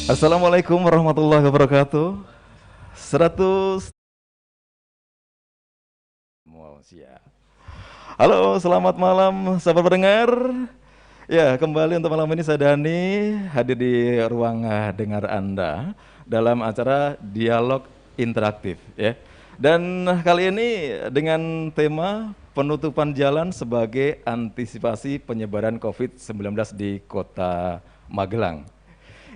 Assalamualaikum warahmatullahi wabarakatuh. 100 Mau siap. Halo, selamat malam sahabat pendengar. Ya, kembali untuk malam ini saya Dani hadir di ruang dengar Anda dalam acara dialog interaktif ya. Dan kali ini dengan tema penutupan jalan sebagai antisipasi penyebaran COVID-19 di Kota Magelang.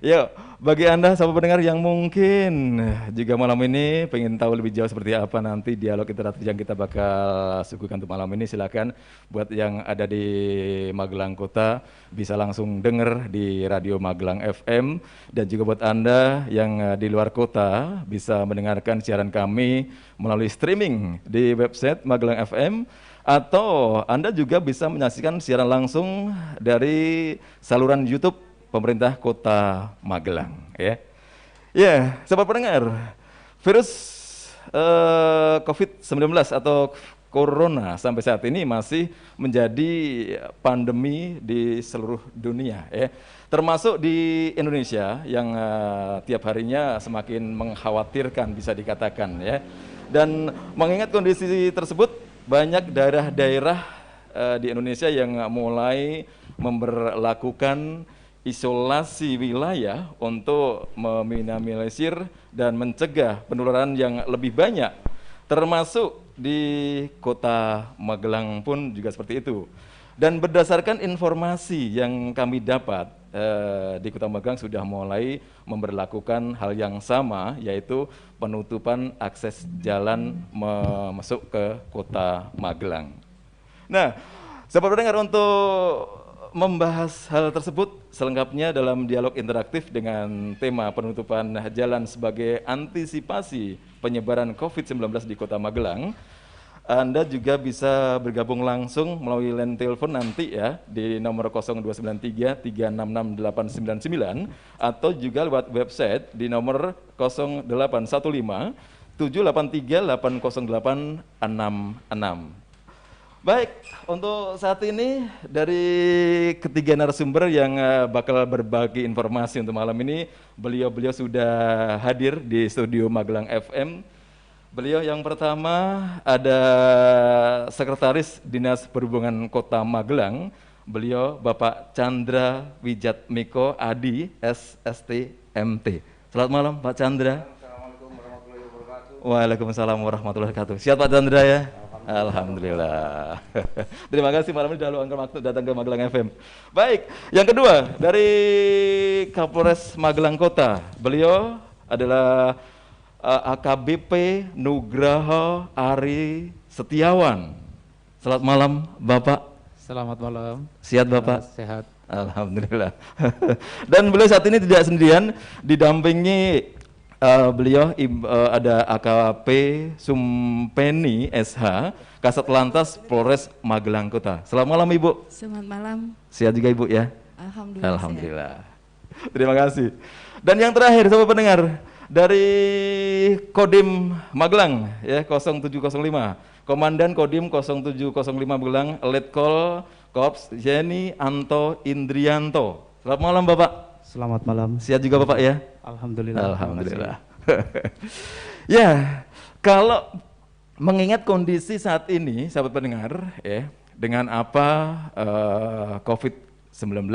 Ya, bagi Anda sahabat pendengar yang mungkin juga malam ini pengen tahu lebih jauh seperti apa nanti dialog interaktif yang kita bakal suguhkan untuk malam ini, silakan buat yang ada di Magelang Kota bisa langsung denger di Radio Magelang FM, dan juga buat Anda yang di luar kota bisa mendengarkan siaran kami melalui streaming di website Magelang FM, atau Anda juga bisa menyaksikan siaran langsung dari saluran YouTube pemerintah Kota Magelang ya. Ya, sahabat pendengar, virus COVID-19 atau Corona sampai saat ini masih menjadi pandemi di seluruh dunia ya. Termasuk di Indonesia yang tiap harinya semakin mengkhawatirkan bisa dikatakan ya. Dan mengingat kondisi tersebut, banyak daerah-daerah di Indonesia yang mulai memberlakukan isolasi wilayah untuk meminimalisir dan mencegah penularan yang lebih banyak, termasuk di Kota Magelang pun juga seperti itu. Dan berdasarkan informasi yang kami dapat, di Kota Magelang sudah mulai memberlakukan hal yang sama, yaitu penutupan akses jalan masuk ke Kota Magelang. Nah, sahabat pendengar, untuk membahas hal tersebut selengkapnya dalam dialog interaktif dengan tema penutupan jalan sebagai antisipasi penyebaran COVID-19 di Kota Magelang, Anda juga bisa bergabung langsung melalui line telepon nanti ya di nomor 0293 366 899, atau juga lewat website di nomor 0815 783 808 66. Baik, untuk saat ini dari ketiga narasumber yang bakal berbagi informasi untuk malam ini, beliau-beliau sudah hadir di studio Magelang FM. Beliau yang pertama ada Sekretaris Dinas Perhubungan Kota Magelang, beliau Bapak Chandra Wijatmiko Adi, SST/MT. Selamat malam Pak Chandra. Assalamualaikum warahmatullahi wabarakatuh. Waalaikumsalam warahmatullahi wabarakatuh. Siap Pak Chandra ya? Alhamdulillah. Terima kasih malam ini sudah luangkan waktu datang ke Magelang FM. Baik, yang kedua dari Kapolres Magelang Kota, beliau adalah AKBP Nugraha Ari Setiawan. Selamat malam Bapak. Selamat malam. Sehat Bapak? Sehat. Alhamdulillah. Dan beliau saat ini tidak sendirian, didampingi beliau ada AKP Sumpeni SH, Kasat Lantas Polres Magelang Kota. Selamat malam Ibu. Selamat malam. Sehat juga Ibu ya? Alhamdulillah. Alhamdulillah. Terima kasih. Dan yang terakhir sobat pendengar, dari Kodim Magelang ya 0705, Komandan Kodim 0705 Magelang, Letkol Korps Jenny Anto Indrianto. Selamat malam Bapak. Selamat malam. Sehat juga Bapak ya? Alhamdulillah. Alhamdulillah. Ya, kalau mengingat kondisi saat ini, sahabat pendengar, ya, dengan apa COVID-19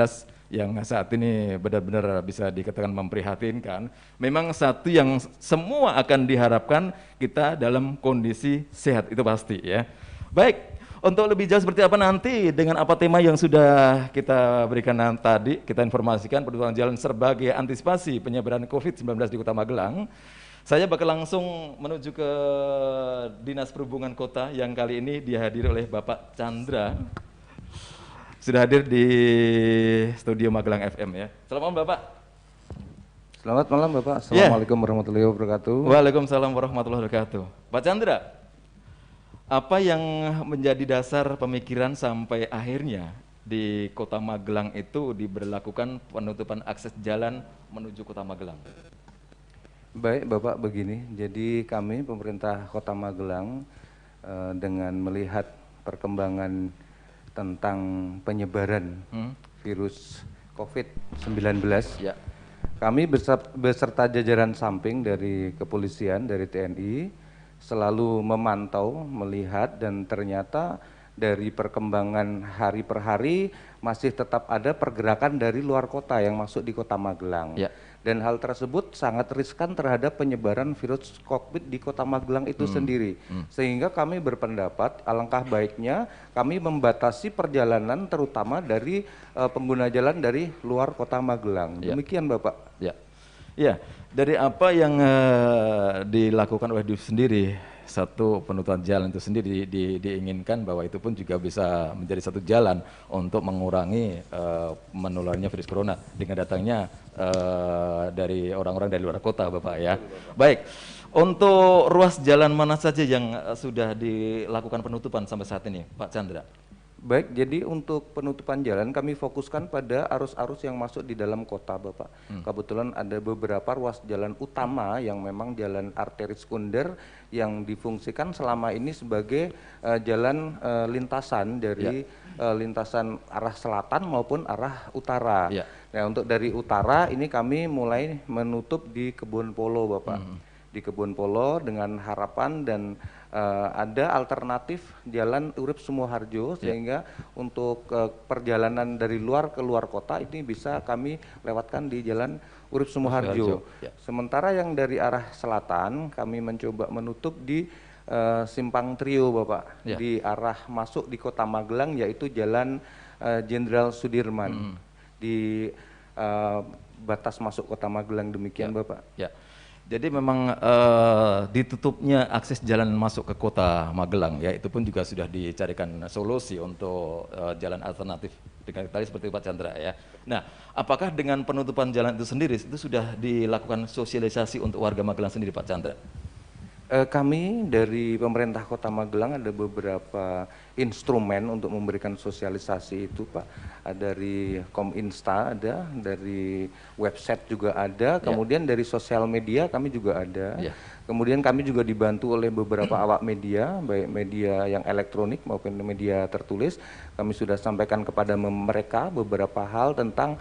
yang saat ini benar-benar bisa dikatakan memprihatinkan, memang satu yang semua akan diharapkan kita dalam kondisi sehat, itu pasti ya. Baik. Untuk lebih jauh seperti apa nanti dengan apa tema yang sudah kita berikan tadi, kita informasikan penutupan jalan sebagai antisipasi penyebaran COVID-19 di Kota Magelang. Saya bakal langsung menuju ke Dinas Perhubungan Kota yang kali ini dihadiri oleh Bapak Chandra. Sudah hadir di studio Magelang FM ya. Selamat malam Bapak. Selamat malam Bapak. Assalamualaikum warahmatullahi wabarakatuh. Waalaikumsalam warahmatullahi wabarakatuh. Pak Chandra, apa yang menjadi dasar pemikiran sampai akhirnya di Kota Magelang itu diberlakukan penutupan akses jalan menuju Kota Magelang? Baik Bapak, begini, jadi kami pemerintah Kota Magelang dengan melihat perkembangan tentang penyebaran virus COVID-19 Ya. Kami beserta jajaran samping dari kepolisian, dari TNI, selalu memantau, melihat, dan ternyata dari perkembangan hari per hari masih tetap ada pergerakan dari luar kota yang masuk di Kota Magelang. Ya. Dan hal tersebut sangat riskan terhadap penyebaran virus COVID di Kota Magelang itu sendiri. Sehingga kami berpendapat alangkah baiknya kami membatasi perjalanan terutama dari pengguna jalan dari luar Kota Magelang. Ya. Demikian Bapak. Ya, ya. Dari apa yang dilakukan oleh DIF sendiri, satu penutupan jalan itu sendiri diinginkan bahwa itu pun juga bisa menjadi satu jalan untuk mengurangi menularnya virus corona dengan datangnya dari orang-orang dari luar kota, Bapak ya. Baik, untuk ruas jalan mana saja yang sudah dilakukan penutupan sampai saat ini, Pak Chandra? Baik, jadi untuk penutupan jalan kami fokuskan pada arus-arus yang masuk di dalam kota, Bapak. Kebetulan ada beberapa ruas jalan utama yang memang jalan arteri sekunder yang difungsikan selama ini sebagai jalan lintasan dari lintasan arah selatan maupun arah utara. Ya. Nah, untuk dari utara ini kami mulai menutup di Kebon Polo, Bapak. Di Kebon Polo dengan harapan dan ada alternatif jalan Urip Sumoharjo sehingga untuk perjalanan dari luar ke luar kota ini bisa kami lewatkan di jalan Urip Sumoharjo. Sementara yang dari arah selatan kami mencoba menutup di Simpang Trio, Bapak, di arah masuk di Kota Magelang yaitu Jalan Jenderal Sudirman di batas masuk Kota Magelang. Demikian Bapak. Ya. Jadi memang ditutupnya akses jalan masuk ke Kota Magelang ya, itu pun juga sudah dicarikan solusi untuk jalan alternatif dengan tadi seperti Pak Chandra ya. Nah, apakah dengan penutupan jalan itu sendiri itu sudah dilakukan sosialisasi untuk warga Magelang sendiri, Pak Chandra? Kami dari pemerintah Kota Magelang ada beberapa instrumen untuk memberikan sosialisasi itu, Pak. Dari Kominsta ada, dari website juga ada, kemudian dari sosial media kami juga ada. Kemudian kami juga dibantu oleh beberapa awak media, baik media yang elektronik maupun media tertulis. Kami sudah sampaikan kepada mereka beberapa hal tentang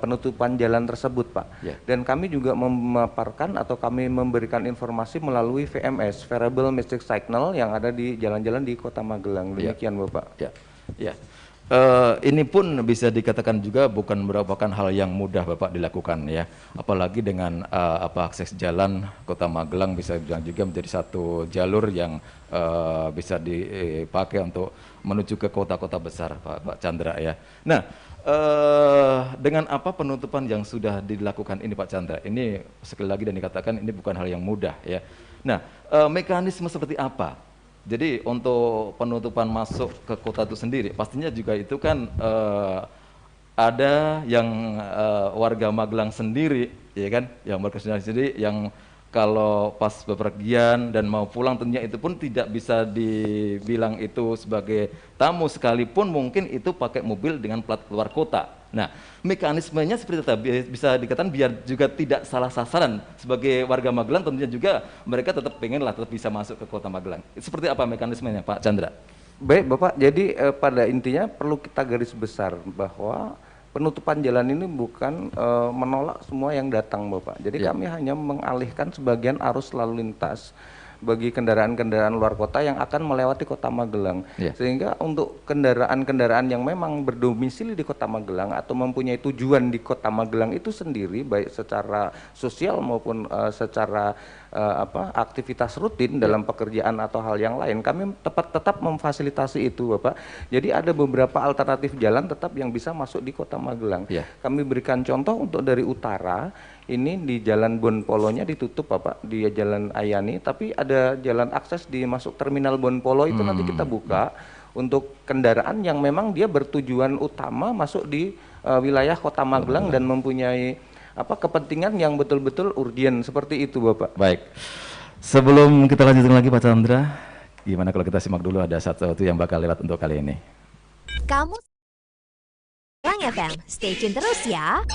penutupan jalan tersebut, Pak. Dan kami juga memaparkan atau kami memberikan informasi melalui VMS, Variable Matrix Signal, yang ada di jalan-jalan di Kota Magelang. Demikian, Bapak. Ya. Ini pun bisa dikatakan juga bukan merupakan hal yang mudah Bapak dilakukan ya, apalagi dengan akses jalan Kota Magelang bisa juga menjadi satu jalur yang bisa dipakai untuk menuju ke kota-kota besar, Pak Chandra ya. Nah, dengan apa penutupan yang sudah dilakukan ini, Pak Chandra, ini sekali lagi dan dikatakan ini bukan hal yang mudah ya. Nah, mekanisme seperti apa? Jadi untuk penutupan masuk ke kota itu sendiri, pastinya juga itu kan ada yang warga Magelang sendiri, ya kan, yang warga sendiri yang kalau pas bepergian dan mau pulang tentunya itu pun tidak bisa dibilang itu sebagai tamu, sekalipun mungkin itu pakai mobil dengan plat luar kota. Nah, mekanismenya seperti itu bisa dikatakan biar juga tidak salah sasaran sebagai warga Magelang, tentunya juga mereka tetap bisa masuk ke Kota Magelang. Seperti apa mekanismenya, Pak Chandra? Baik, Bapak. Jadi pada intinya perlu kita garis besar bahwa penutupan jalan ini bukan menolak semua yang datang, Bapak. Jadi kami hanya mengalihkan sebagian arus lalu lintas bagi kendaraan-kendaraan luar kota yang akan melewati Kota Magelang. Sehingga untuk kendaraan-kendaraan yang memang berdomisili di Kota Magelang atau mempunyai tujuan di Kota Magelang itu sendiri, baik secara sosial maupun secara aktivitas rutin dalam pekerjaan atau hal yang lain, kami tetap memfasilitasi itu, Bapak. Jadi ada beberapa alternatif jalan tetap yang bisa masuk di Kota Magelang. Kami berikan contoh untuk dari utara, ini di Jalan Bon Polonya ditutup, Bapak, di Jalan Ayani, tapi ada jalan akses di masuk Terminal Bon Polo itu nanti kita buka untuk kendaraan yang memang dia bertujuan utama masuk di wilayah Kota Magelang dan mempunyai kepentingan yang betul-betul urgent seperti itu, Bapak. Baik. Sebelum kita lanjutkan lagi, Pak Chandra, gimana kalau kita simak dulu ada satu yang bakal lewat untuk kali ini. Kamu Lang FM, stay tune terus ya.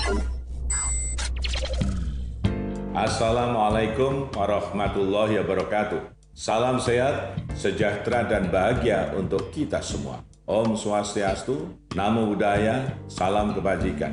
Assalamualaikum warahmatullahi wabarakatuh. Salam sehat, sejahtera dan bahagia untuk kita semua. Om Swastiastu, Namo Buddhaya, salam kebajikan.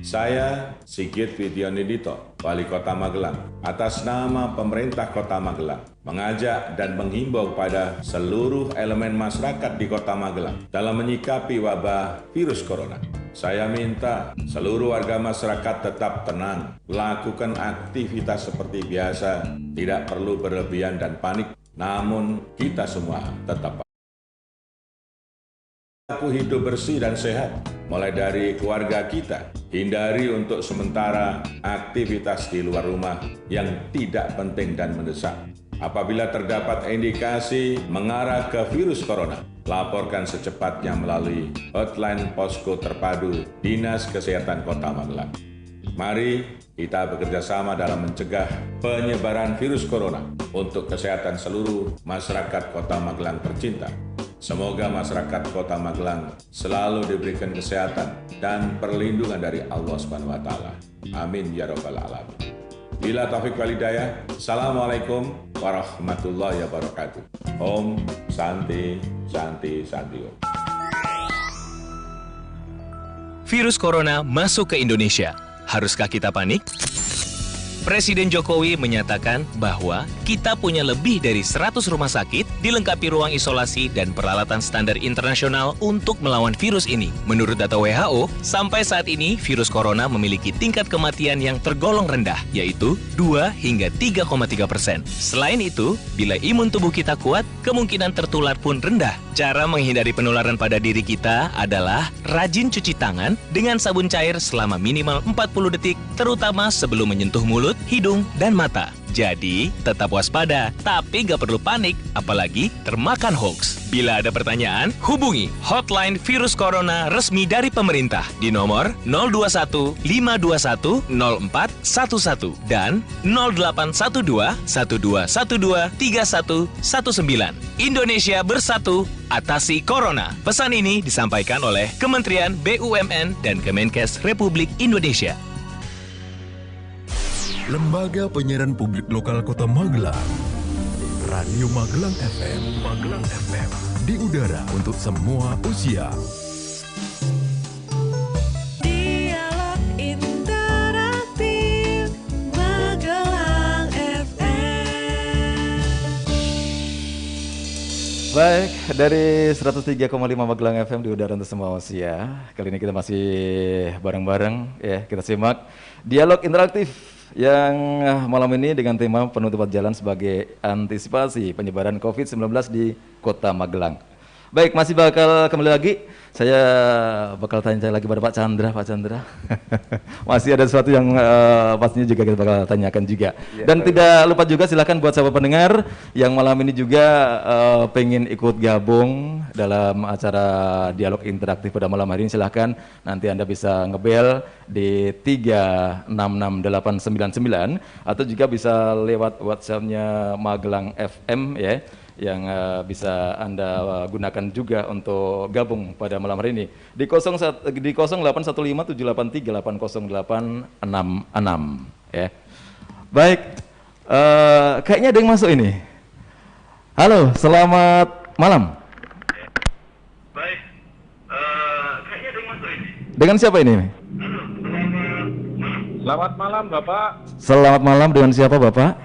Saya, Sigit Widyonidito, Wali Kota Magelang, atas nama pemerintah Kota Magelang, mengajak dan menghimbau pada seluruh elemen masyarakat di Kota Magelang dalam menyikapi wabah virus corona. Saya minta seluruh warga masyarakat tetap tenang, lakukan aktivitas seperti biasa, tidak perlu berlebihan dan panik, namun kita semua tetap aku hidup bersih dan sehat, mulai dari keluarga kita. Hindari untuk sementara aktivitas di luar rumah yang tidak penting dan mendesak. Apabila terdapat indikasi mengarah ke virus corona, laporkan secepatnya melalui hotline posko terpadu Dinas Kesehatan Kota Magelang. Mari kita bekerja sama dalam mencegah penyebaran virus corona untuk kesehatan seluruh masyarakat Kota Magelang tercinta. Semoga masyarakat Kota Magelang selalu diberikan kesehatan dan perlindungan dari Allah Subhanahu wa taala. Amin ya rabbal alamin. Bila taufik wal hidayah. Assalamualaikum warahmatullahi wabarakatuh. Om Santi Santi Santi Om. Virus corona masuk ke Indonesia. Haruskah kita panik? Presiden Jokowi menyatakan bahwa kita punya lebih dari 100 rumah sakit, dilengkapi ruang isolasi dan peralatan standar internasional untuk melawan virus ini. Menurut data WHO, sampai saat ini virus corona memiliki tingkat kematian yang tergolong rendah, yaitu 2 hingga 3,3%. Selain itu, bila imun tubuh kita kuat, kemungkinan tertular pun rendah. Cara menghindari penularan pada diri kita adalah rajin cuci tangan dengan sabun cair selama minimal 40 detik, terutama sebelum menyentuh mulut, hidung, dan mata. Jadi, tetap waspada, tapi gak perlu panik, apalagi termakan hoax. Bila ada pertanyaan, hubungi hotline virus corona resmi dari pemerintah di nomor 021 521 0411 dan 0812 1212 3119. Indonesia bersatu, atasi corona. Pesan ini disampaikan oleh Kementerian BUMN dan Kemenkes Republik Indonesia. Lembaga Penyiaran Publik Lokal Kota Magelang, Radio Magelang FM, Magelang FM, di udara untuk semua usia. Dialog Interaktif Magelang FM. Baik, dari 103,5 Magelang FM di udara untuk semua usia. Kali ini kita masih bareng-bareng ya, kita simak dialog interaktif yang malam ini dengan tema penutupan jalan sebagai antisipasi penyebaran COVID-19 di Kota Magelang. Baik, masih bakal kembali lagi. Saya bakal tanya lagi pada Pak Chandra. Masih ada sesuatu yang pastinya juga kita bakal tanyakan juga. Ya, dan tidak lupa juga silakan buat sahabat pendengar yang malam ini juga pengen ikut gabung dalam acara dialog interaktif pada malam hari ini, silahkan nanti Anda bisa ngebel di 366899 atau juga bisa lewat WhatsApp-nya Magelang FM ya, yang bisa Anda gunakan juga untuk gabung pada malam hari ini di 081578380866 ya. Baik, kayaknya ada yang masuk ini. Halo, selamat malam. Baik, kayaknya ada yang masuk ini. Dengan siapa ini? Halo, selamat malam Bapak. Selamat malam, dengan siapa Bapak?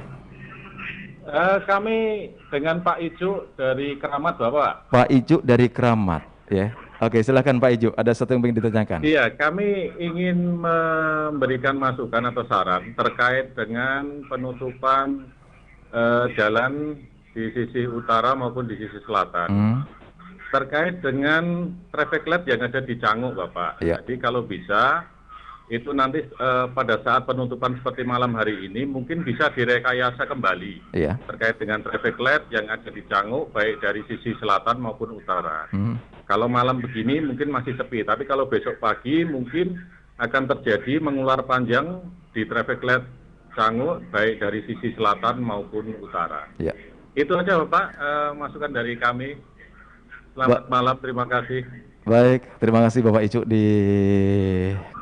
Kami dengan Pak Ijuk dari Keramat, Bapak. Pak Ijuk dari Keramat, ya. Oke, silakan Pak Ijuk. Ada sesuatu yang ingin ditanyakan? Iya, kami ingin memberikan masukan atau saran terkait dengan penutupan jalan di sisi utara maupun di sisi selatan. Terkait dengan traffic light yang ada di Canguk, Bapak. Ya. Jadi kalau bisa itu nanti pada saat penutupan seperti malam hari ini mungkin bisa direkayasa kembali terkait dengan traffic light yang ada di Canguk baik dari sisi selatan maupun utara. Kalau malam begini mungkin masih sepi, tapi kalau besok pagi mungkin akan terjadi mengular panjang di traffic light Canguk baik dari sisi selatan maupun utara. Ya. Itu aja Bapak masukan dari kami. Selamat malam, terima kasih. Baik, terima kasih Bapak Icu di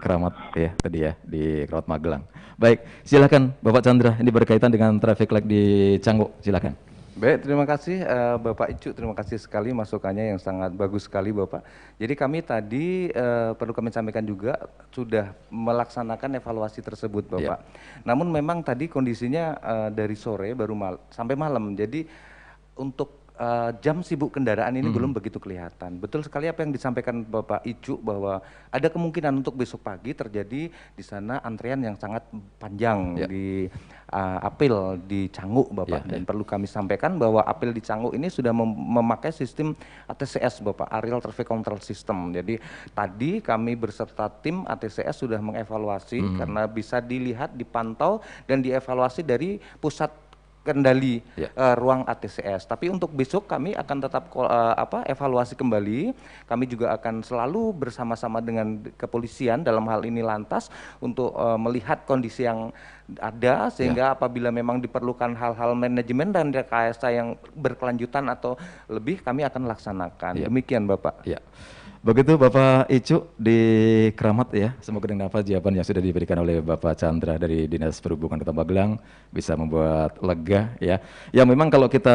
Keramat ya tadi ya, di Keramat Magelang. Baik, silakan Bapak Chandra, ini berkaitan dengan traffic light di Canguk, silakan. Baik, terima kasih Bapak Icu, terima kasih sekali masukannya yang sangat bagus sekali Bapak. Jadi kami tadi perlu kami sampaikan juga sudah melaksanakan evaluasi tersebut Bapak. Namun memang tadi kondisinya dari sore baru sampai malam, jadi untuk jam sibuk kendaraan ini belum begitu kelihatan. Betul sekali apa yang disampaikan Bapak Icu bahwa ada kemungkinan untuk besok pagi terjadi di sana antrean yang sangat panjang di apel di Canguk Bapak. Dan perlu kami sampaikan bahwa apel di Canguk ini sudah memakai sistem ATCS Bapak, Aerial Traffic Control System. Jadi tadi kami berserta tim ATCS sudah mengevaluasi karena bisa dilihat, dipantau dan dievaluasi dari pusat kendali ruang ATCS. Tapi untuk besok kami akan tetap evaluasi kembali. Kami juga akan selalu bersama-sama dengan kepolisian dalam hal ini Lantas untuk melihat kondisi yang ada sehingga apabila memang diperlukan hal-hal manajemen dan rekayasa yang berkelanjutan atau lebih kami akan laksanakan. Demikian Bapak. Begitu Bapak Icu di Keramat ya, semoga dengan apa jawaban yang sudah diberikan oleh Bapak Chandra dari Dinas Perhubungan Kota Magelang bisa membuat lega ya. Yang memang kalau kita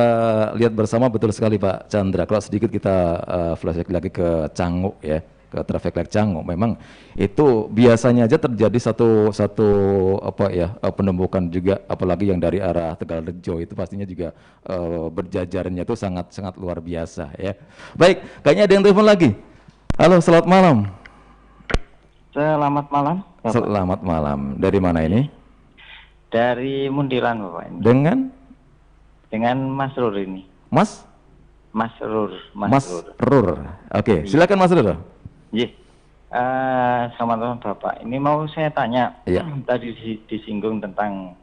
lihat bersama betul sekali Pak Chandra, kalau sedikit kita flashback lagi ke Canguk ya, ke traffic light Canguk, memang itu biasanya aja terjadi satu penumpukan juga, apalagi yang dari arah Tegalrejo itu pastinya juga berjajarannya itu sangat luar biasa ya. Baik, kayaknya ada yang telepon lagi. Halo, selamat malam. Selamat malam. Bapak. Selamat malam. Dari mana ini? Dari Muntilan, Bapak. Ini. Dengan Mas Rur ini. Mas? Mas Rur. Mas Rur. Oke, silakan Mas Rur. Iya. Selamat malam Bapak. Ini mau saya tanya. Tadi disinggung tentang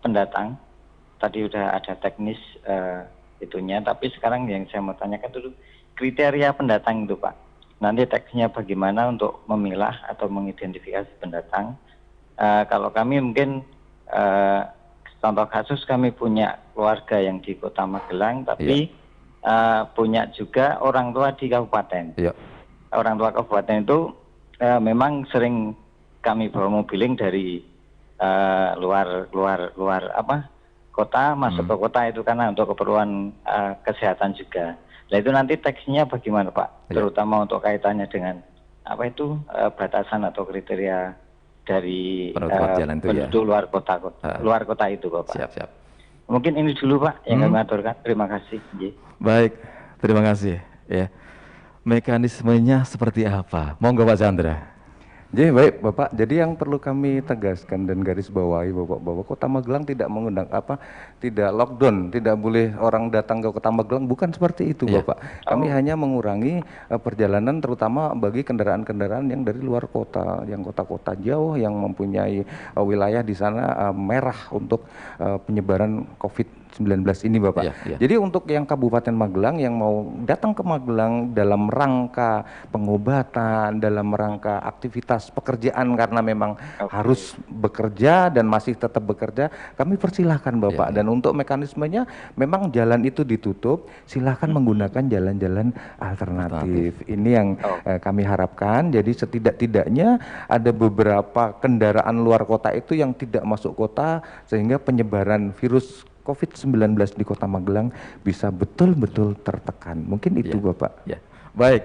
pendatang. Tadi udah ada teknis itunya. Tapi sekarang yang saya mau tanyakan dulu. Kriteria pendatang itu Pak, nanti teksnya bagaimana untuk memilah atau mengidentifikasi pendatang. Kalau kami mungkin contoh kasus kami punya keluarga yang di Kota Magelang, tapi punya juga orang tua di kabupaten. Orang tua kabupaten itu memang sering kami bawa mobiling dari luar kota masuk ke kota itu karena untuk keperluan kesehatan juga. Nah itu nanti teksnya bagaimana Pak? Terutama untuk kaitannya dengan batasan atau kriteria dari penduduk luar kota itu Bapak. Siap. Mungkin ini dulu Pak yang kami aturkan. Terima kasih. Baik, terima kasih. Ya, mekanismenya seperti apa? Monggo Pak Chandra. Jadi baik Bapak, jadi yang perlu kami tegaskan dan garis bawahi Bapak bahwa Kota Magelang tidak mengundang tidak lockdown, tidak boleh orang datang ke Kota Magelang, bukan seperti itu Bapak. Kami hanya mengurangi perjalanan terutama bagi kendaraan-kendaraan yang dari luar kota, yang kota-kota jauh yang mempunyai wilayah di sana merah untuk penyebaran COVID-19 ini Bapak. Jadi untuk yang Kabupaten Magelang yang mau datang ke Magelang dalam rangka pengobatan, dalam rangka aktivitas pekerjaan karena memang harus bekerja dan masih tetap bekerja, kami persilahkan Bapak. Dan untuk mekanismenya memang jalan itu ditutup, silahkan menggunakan jalan-jalan alternatif. Ini yang kami harapkan. Jadi setidak-tidaknya ada beberapa kendaraan luar kota itu yang tidak masuk kota sehingga penyebaran virus COVID-19 di Kota Magelang bisa betul-betul tertekan. Mungkin itu Bapak. Baik.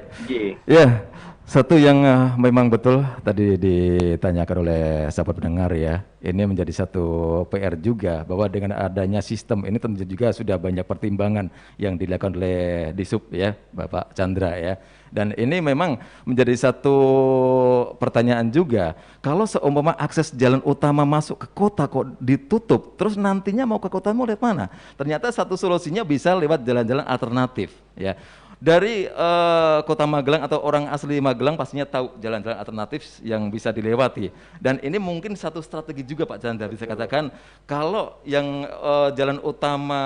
Ya, satu yang memang betul tadi ditanyakan oleh sahabat pendengar ya. Ini menjadi satu PR juga bahwa dengan adanya sistem ini tentu juga sudah banyak pertimbangan yang dilakukan oleh Disub ya, Bapak Chandra ya. Dan ini memang menjadi satu pertanyaan juga. Kalau seumpama akses jalan utama masuk ke kota kok ditutup, terus nantinya mau ke kota mau lewat mana? Ternyata satu solusinya bisa lewat jalan-jalan alternatif ya. Dari Kota Magelang atau orang asli Magelang pastinya tahu jalan-jalan alternatif yang bisa dilewati. Dan ini mungkin satu strategi juga Pak Chandra, bisa katakan kalau yang jalan utama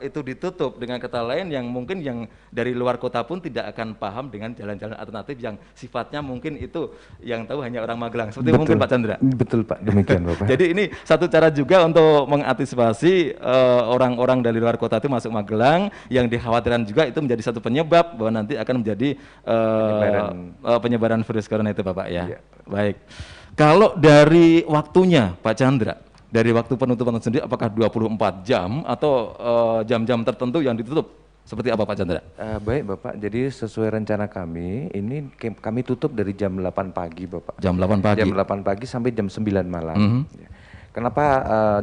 itu ditutup dengan kata lain yang mungkin yang dari luar kota pun tidak akan paham dengan jalan-jalan alternatif yang sifatnya mungkin itu yang tahu hanya orang Magelang. Seperti mungkin Pak Chandra. Betul Pak, demikian Bapak. Jadi ini satu cara juga untuk mengantisipasi orang-orang dari luar kota itu masuk Magelang, yang dikhawatirkan juga itu menjadi satu penyebab bahwa nanti akan menjadi penyebaran virus corona itu Bapak ya. Baik. Kalau dari waktunya Pak Chandra, Dari waktu penutupan sendiri apakah 24 jam atau jam-jam tertentu yang ditutup? Seperti apa Pak Chandra? Baik Bapak, jadi sesuai rencana kami, ini kami tutup dari jam 8 pagi Bapak. Jam 8 pagi? Jam 8 pagi sampai jam 9 malam. Ya. Kenapa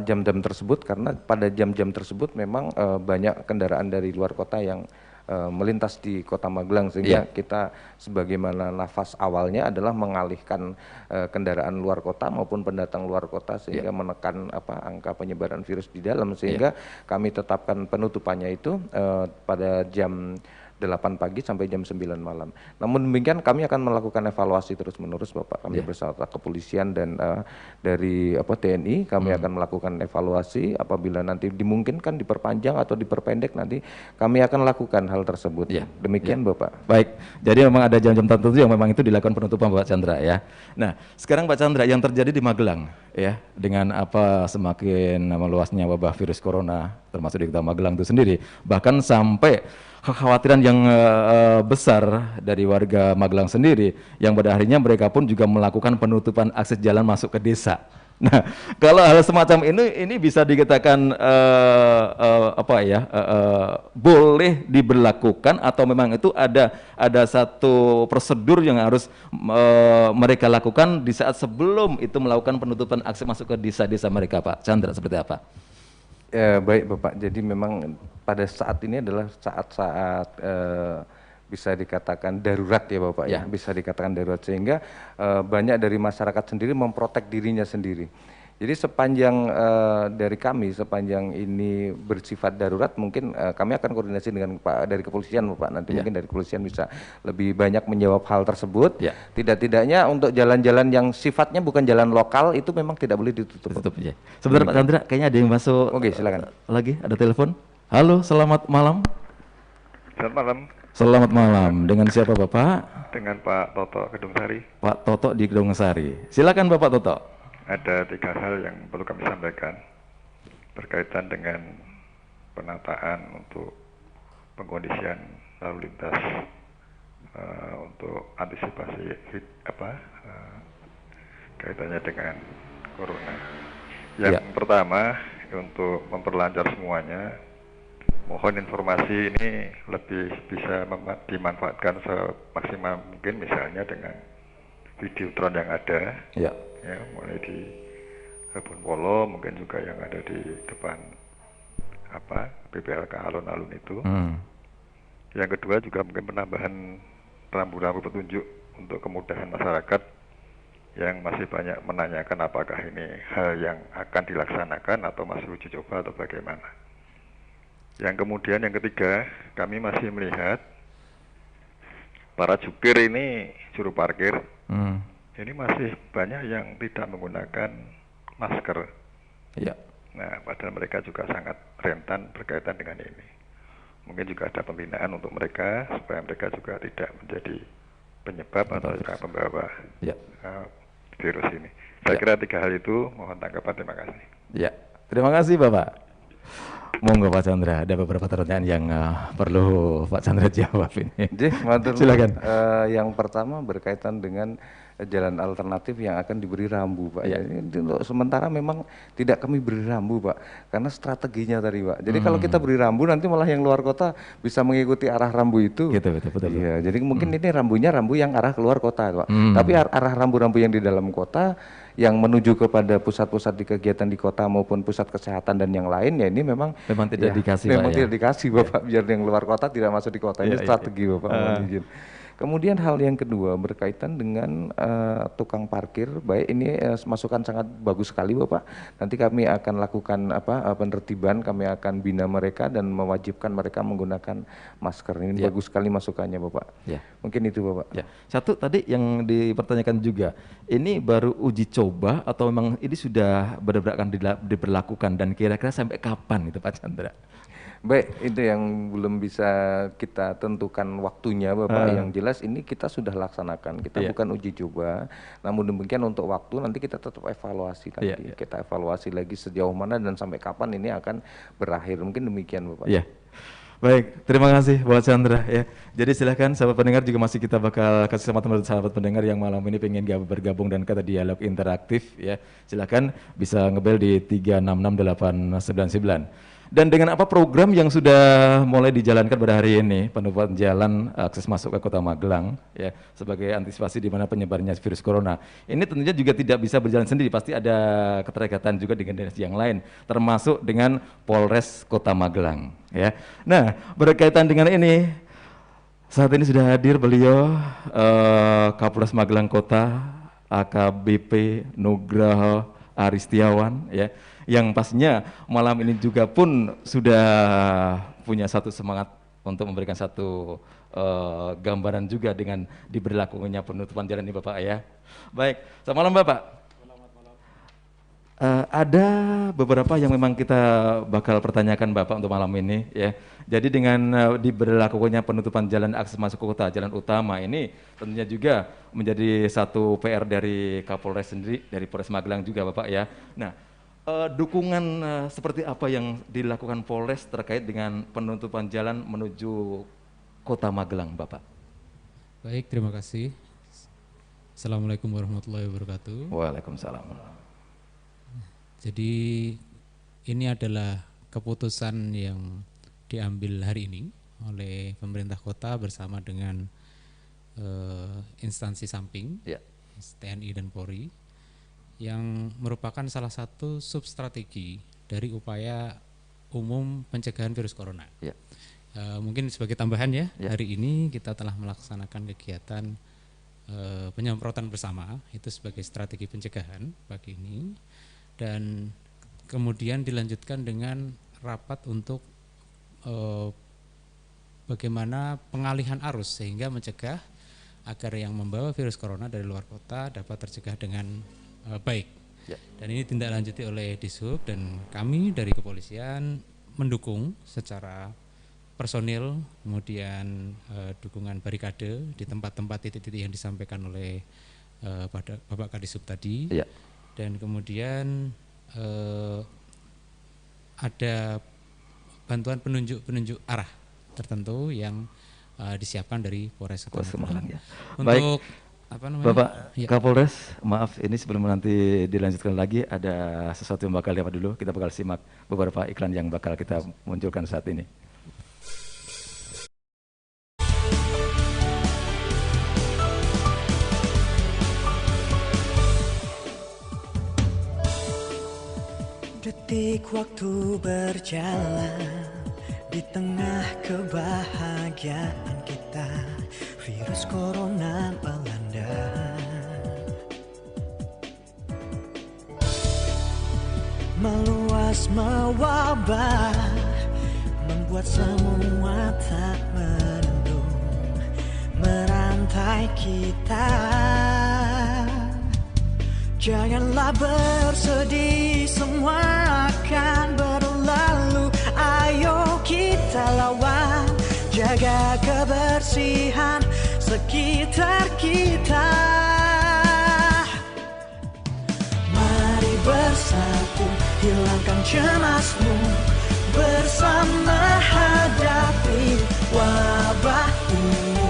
jam-jam tersebut? Karena pada jam-jam tersebut memang banyak kendaraan dari luar kota yang melintas di Kota Magelang, sehingga kita sebagaimana nafas awalnya adalah mengalihkan kendaraan luar kota maupun pendatang luar kota, sehingga menekan angka penyebaran virus di dalam, sehingga kami tetapkan penutupannya itu pada jam 8 pagi sampai jam 9 malam. Namun demikian kami akan melakukan evaluasi terus-menerus Bapak. Kami bersama kepolisian dan dari TNI kami akan melakukan evaluasi apabila nanti dimungkinkan diperpanjang atau diperpendek, nanti kami akan lakukan hal tersebut. Demikian Bapak. Baik, jadi memang ada jam-jam tertentu yang memang itu dilakukan penutupan Pak Chandra ya. Nah, sekarang Pak Chandra yang terjadi di Magelang ya, dengan semakin meluasnya wabah virus corona termasuk di Kota Magelang itu sendiri, bahkan sampai kekhawatiran yang besar dari warga Magelang sendiri, yang pada akhirnya mereka pun juga melakukan penutupan akses jalan masuk ke desa. Nah, kalau hal semacam ini bisa dikatakan boleh diberlakukan atau memang itu ada satu prosedur yang harus mereka lakukan di saat sebelum itu melakukan penutupan akses masuk ke desa-desa mereka, Pak Chandra, seperti apa? Baik Bapak, jadi memang pada saat ini adalah saat-saat bisa dikatakan darurat ya Bapak ya, bisa dikatakan darurat, sehingga banyak dari masyarakat sendiri memprotek dirinya sendiri. Jadi sepanjang dari kami, sepanjang ini bersifat darurat, mungkin kami akan koordinasi dengan Pak dari kepolisian Bapak, nanti mungkin dari kepolisian bisa lebih banyak menjawab hal tersebut. Tidak-tidaknya untuk jalan-jalan yang sifatnya bukan jalan lokal itu memang tidak boleh ditutup. Sebentar Pak Chandra, kayaknya ada yang masuk. Oke, silakan. Lagi ada telepon. Halo, selamat malam. Selamat malam. Selamat malam. Dengan siapa Bapak? Dengan Pak Toto Gedung Sari. Pak Toto di Gedung Sari. Silakan Bapak Toto. Ada 3 hal yang perlu kami sampaikan berkaitan dengan penataan untuk pengkondisian lalu lintas untuk antisipasi kaitannya dengan corona. Yang pertama, untuk memperlancar semuanya, mohon informasi ini lebih bisa dimanfaatkan semaksimal mungkin, misalnya dengan videotron yang ada, ya, mulai di Bonpolo, mungkin juga yang ada di depan BPLK alun-alun itu. Yang kedua juga mungkin penambahan rambu-rambu petunjuk untuk kemudahan masyarakat yang masih banyak menanyakan apakah ini hal yang akan dilaksanakan atau masih uji coba atau bagaimana. Yang kemudian yang ketiga, kami masih melihat para jupir ini, juru parkir, ini masih banyak yang tidak menggunakan masker. Nah, padahal mereka juga sangat rentan berkaitan dengan ini. Mungkin juga ada pembinaan untuk mereka supaya mereka juga tidak menjadi penyebab atau pembawa virus ini. Saya kira 3 hal itu, mohon tanggapan, terima kasih. Terima kasih Bapak. Monggo Pak Chandra, ada beberapa pertanyaan yang perlu Pak Chandra jawab ini. Silakan. Yang pertama berkaitan dengan jalan alternatif yang akan diberi rambu, Pak. Ini untuk sementara memang tidak kami beri rambu, Pak, karena strateginya tadi, Pak. Jadi kalau kita beri rambu, nanti malah yang luar kota bisa mengikuti arah rambu itu. Betul. Iya, jadi mungkin ini rambunya rambu yang arah keluar kota, Pak. Tapi arah rambu-rambu yang di dalam kota yang menuju kepada pusat-pusat di kegiatan di kota maupun pusat kesehatan dan yang lain, ya ini memang tidak dikasih, memang Pak, tidak dikasih, Bapak, biar yang luar kota tidak masuk di kota. Ini strategi, Bapak. Mohon izin. Kemudian hal yang kedua berkaitan dengan tukang parkir, baik ini masukan sangat bagus sekali, Bapak. Nanti kami akan lakukan penertiban, kami akan bina mereka dan mewajibkan mereka menggunakan masker. Ini bagus sekali masukannya, Bapak. Mungkin itu, Bapak. Satu tadi yang dipertanyakan juga, ini baru uji coba atau memang ini sudah benar-benar akan diberlakukan, dan kira-kira sampai kapan itu Pak Chandra? Baik, itu yang belum bisa kita tentukan waktunya, Bapak. Yang jelas ini kita sudah laksanakan, kita bukan uji coba. Namun demikian untuk waktu nanti kita tetap evaluasi nanti. Kita evaluasi lagi sejauh mana dan sampai kapan ini akan berakhir. Mungkin demikian, Bapak. Baik, terima kasih Bapak Chandra ya. Jadi silakan sahabat pendengar, juga masih kita bakal kasih kesempatan buat sahabat pendengar yang malam ini pengen bergabung dan kata dialog interaktif ya. Silakan bisa ngebel di 3668899. Dan dengan apa program yang sudah mulai dijalankan pada hari ini, penutupan jalan akses masuk ke Kota Magelang ya, sebagai antisipasi di mana penyebarannya virus corona. Ini tentunya juga tidak bisa berjalan sendiri, pasti ada keterikatan juga dengan dinas yang lain, termasuk dengan Polres Kota Magelang ya. Nah, berkaitan dengan ini, saat ini sudah hadir beliau Kapolres Magelang Kota, AKBP Nugraha Aristiawan ya, yang pastinya malam ini juga pun sudah punya satu semangat untuk memberikan satu gambaran juga dengan diberlakukannya penutupan jalan ini Bapak ya. Baik, selamat malam Bapak. Ada beberapa yang memang kita bakal pertanyakan Bapak untuk malam ini ya. Jadi dengan diberlakukannya penutupan jalan akses masuk ke kota, jalan utama ini tentunya juga menjadi satu PR dari Kapolres sendiri, dari Polres Magelang juga Bapak ya. Nah, dukungan seperti apa yang dilakukan Polres terkait dengan penutupan jalan menuju Kota Magelang Bapak? Baik, terima kasih. Assalamualaikum warahmatullahi wabarakatuh. Waalaikumsalam. Jadi ini adalah keputusan yang diambil hari ini oleh pemerintah kota bersama dengan instansi samping, TNI dan Polri, yang merupakan salah satu substrategi dari upaya umum pencegahan virus corona. Mungkin sebagai tambahan ya, hari ini kita telah melaksanakan kegiatan penyemprotan bersama, itu sebagai strategi pencegahan pagi ini. Dan kemudian dilanjutkan dengan rapat untuk bagaimana pengalihan arus sehingga mencegah agar yang membawa virus corona dari luar kota dapat tercegah dengan baik. Dan ini tindak lanjuti oleh Dishub, dan kami dari kepolisian mendukung secara personil, kemudian dukungan barikade di tempat-tempat titik-titik yang disampaikan oleh Bapak Kadishub tadi. Dan kemudian ada bantuan penunjuk arah tertentu yang disiapkan dari Polres Magelang. Untuk Bapak Kapolres, maaf ini sebelum nanti dilanjutkan lagi, ada sesuatu yang bakal dapat dulu. Kita bakal simak beberapa iklan yang bakal kita munculkan saat ini. Detik waktu berjalan di tengah kebahagiaan kita, virus corona melanda. Meluas mewabah, membuat semua tak menentu, merantai kita. Janganlah bersedih, semua akan berlalu. Ayo kita lawan, jaga kebersihan sekitar kita. Mari bersatu, hilangkan cemasmu, bersama hadapi wabah ini.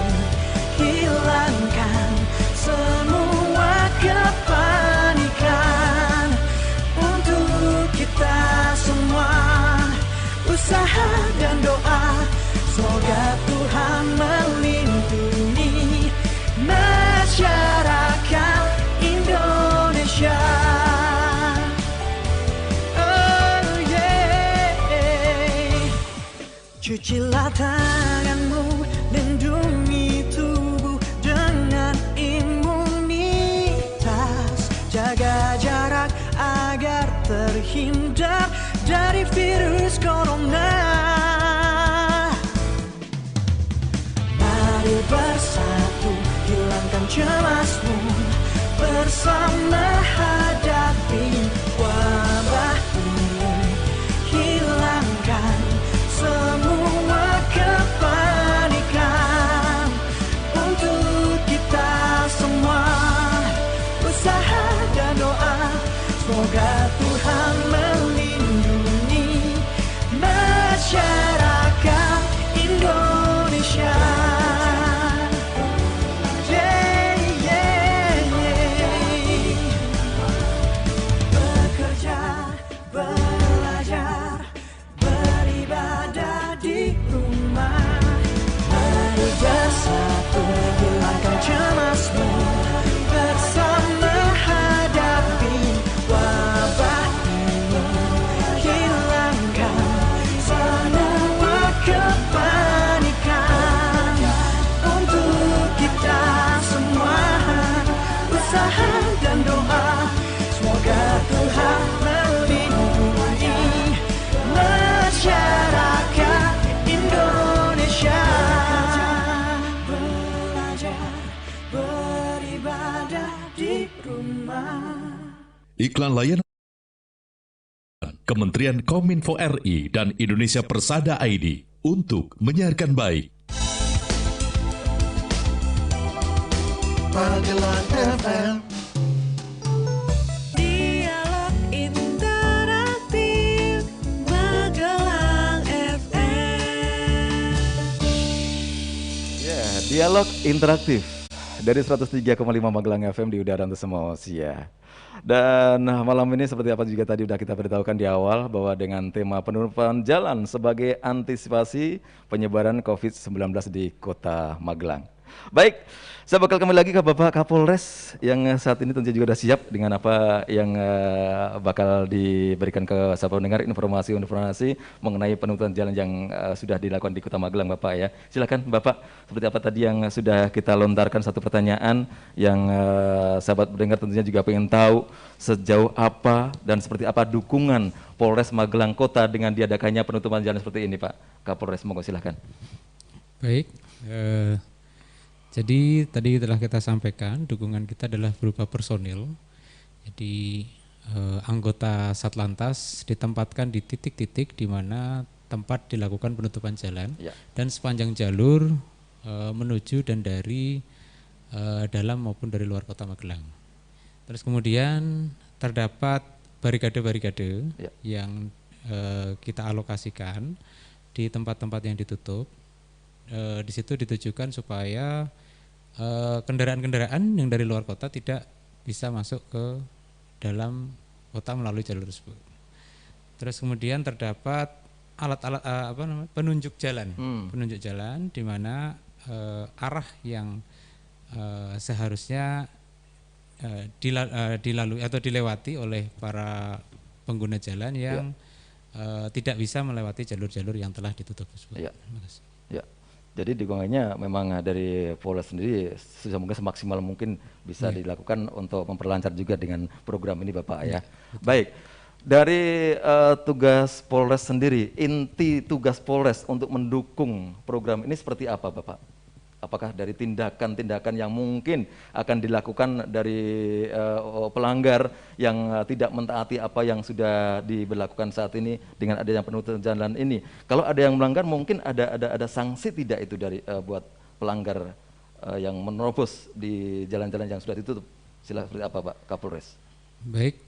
Hilangkan semua kepanikan untuk kita semua. Usaha dan doa, semoga Tuhan melindungi masyarakat Indonesia. Oh yeah. Cucilah tanganmu, lindungi tubuh dengan imunitas. Jaga jarak agar terhindar dari virus corona. Mari bersatu, hilangkan cemasmu, bersama hadapi wabah ini. Hilangkan semua kepanikan untuk kita semua. Usaha dan doa, semoga Tuhan melindungi masyarakat Iklan layanan Kementerian Kominfo RI dan Indonesia Persada ID untuk menyiarkan baik. Magelang FM. Dialog Interaktif Magelang FM. Ya, dialog interaktif dari 103,5 Magelang FM di udara untuk semua usia. Dan malam ini seperti apa juga tadi sudah kita beritahukan di awal bahwa dengan tema penutupan jalan sebagai antisipasi penyebaran COVID-19 di Kota Magelang. Baik, saya bakal kembali lagi ke Bapak Kapolres yang saat ini tentu juga sudah siap dengan apa yang bakal diberikan ke sahabat pendengar informasi mengenai penutupan jalan yang sudah dilakukan di Kota Magelang, Bapak ya. Silakan Bapak, seperti apa tadi yang sudah kita lontarkan satu pertanyaan yang sahabat pendengar tentunya juga pengen tahu sejauh apa dan seperti apa dukungan Polres Magelang Kota dengan diadakannya penutupan jalan seperti ini, Pak Kapolres. Monggo silakan. Baik. Jadi tadi telah kita sampaikan dukungan kita adalah berupa personil. Jadi anggota Satlantas ditempatkan di titik-titik di mana tempat dilakukan penutupan jalan dan sepanjang jalur menuju dan dari dalam maupun dari luar Kota Magelang. Terus kemudian terdapat barikade-barikade yang kita alokasikan di tempat-tempat yang ditutup. Di situ ditujukan supaya kendaraan-kendaraan yang dari luar kota tidak bisa masuk ke dalam kota melalui jalur tersebut. Terus kemudian terdapat alat-alat penunjuk jalan, penunjuk jalan di mana arah yang seharusnya dilalui atau dilewati oleh para pengguna jalan yang tidak bisa melewati jalur-jalur yang telah ditutup tersebut. Ya. Jadi dukungannya memang dari Polres sendiri semoga semaksimal mungkin bisa dilakukan untuk memperlancar juga dengan program ini, Bapak ya. Baik, dari tugas Polres sendiri, inti tugas Polres untuk mendukung program ini seperti apa, Bapak? Apakah dari tindakan-tindakan yang mungkin akan dilakukan dari pelanggar yang tidak mentaati apa yang sudah diberlakukan saat ini dengan adanya penutupan jalan ini? Kalau ada yang melanggar mungkin ada sanksi tidak itu dari buat pelanggar yang menerobos di jalan-jalan yang sudah ditutup? Silakan, seperti apa Pak Kapolres? Baik,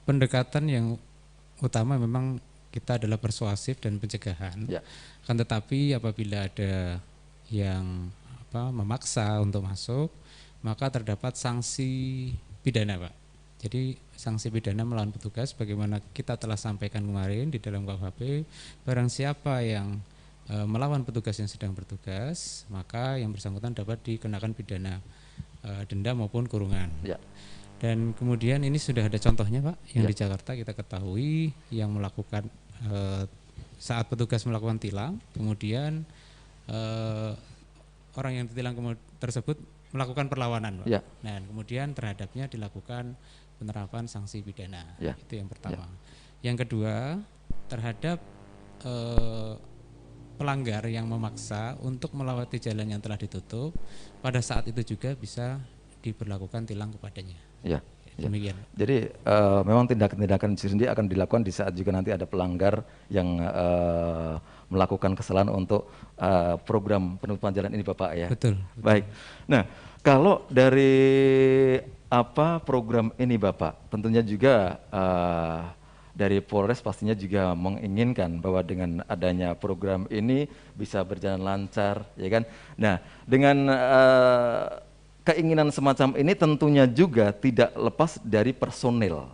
pendekatan yang utama memang kita adalah persuasif dan pencegahan. Akan tetapi apabila ada yang memaksa untuk masuk, maka terdapat sanksi pidana, Pak. Jadi sanksi pidana melawan petugas, bagaimana kita telah sampaikan kemarin di dalam KUHP, barang siapa yang melawan petugas yang sedang bertugas, maka yang bersangkutan dapat dikenakan pidana denda maupun kurungan. Dan kemudian ini sudah ada contohnya, Pak, yang di Jakarta kita ketahui yang melakukan saat petugas melakukan tilang, kemudian orang yang ditilang tersebut melakukan perlawanan, Pak. Nah, kemudian terhadapnya dilakukan penerapan sanksi pidana. Itu yang pertama. Yang kedua, terhadap pelanggar yang memaksa untuk melewati jalan yang telah ditutup, pada saat itu juga bisa diberlakukan tilang kepadanya. Demikian. Jadi memang tindakan-tindakan sendiri akan dilakukan di saat juga nanti ada pelanggar yang melakukan kesalahan untuk program penutupan jalan ini, Bapak ya. Betul. Baik. Nah, kalau dari program ini, Bapak, tentunya juga dari Polres pastinya juga menginginkan bahwa dengan adanya program ini bisa berjalan lancar, ya kan? Nah, dengan keinginan semacam ini tentunya juga tidak lepas dari personil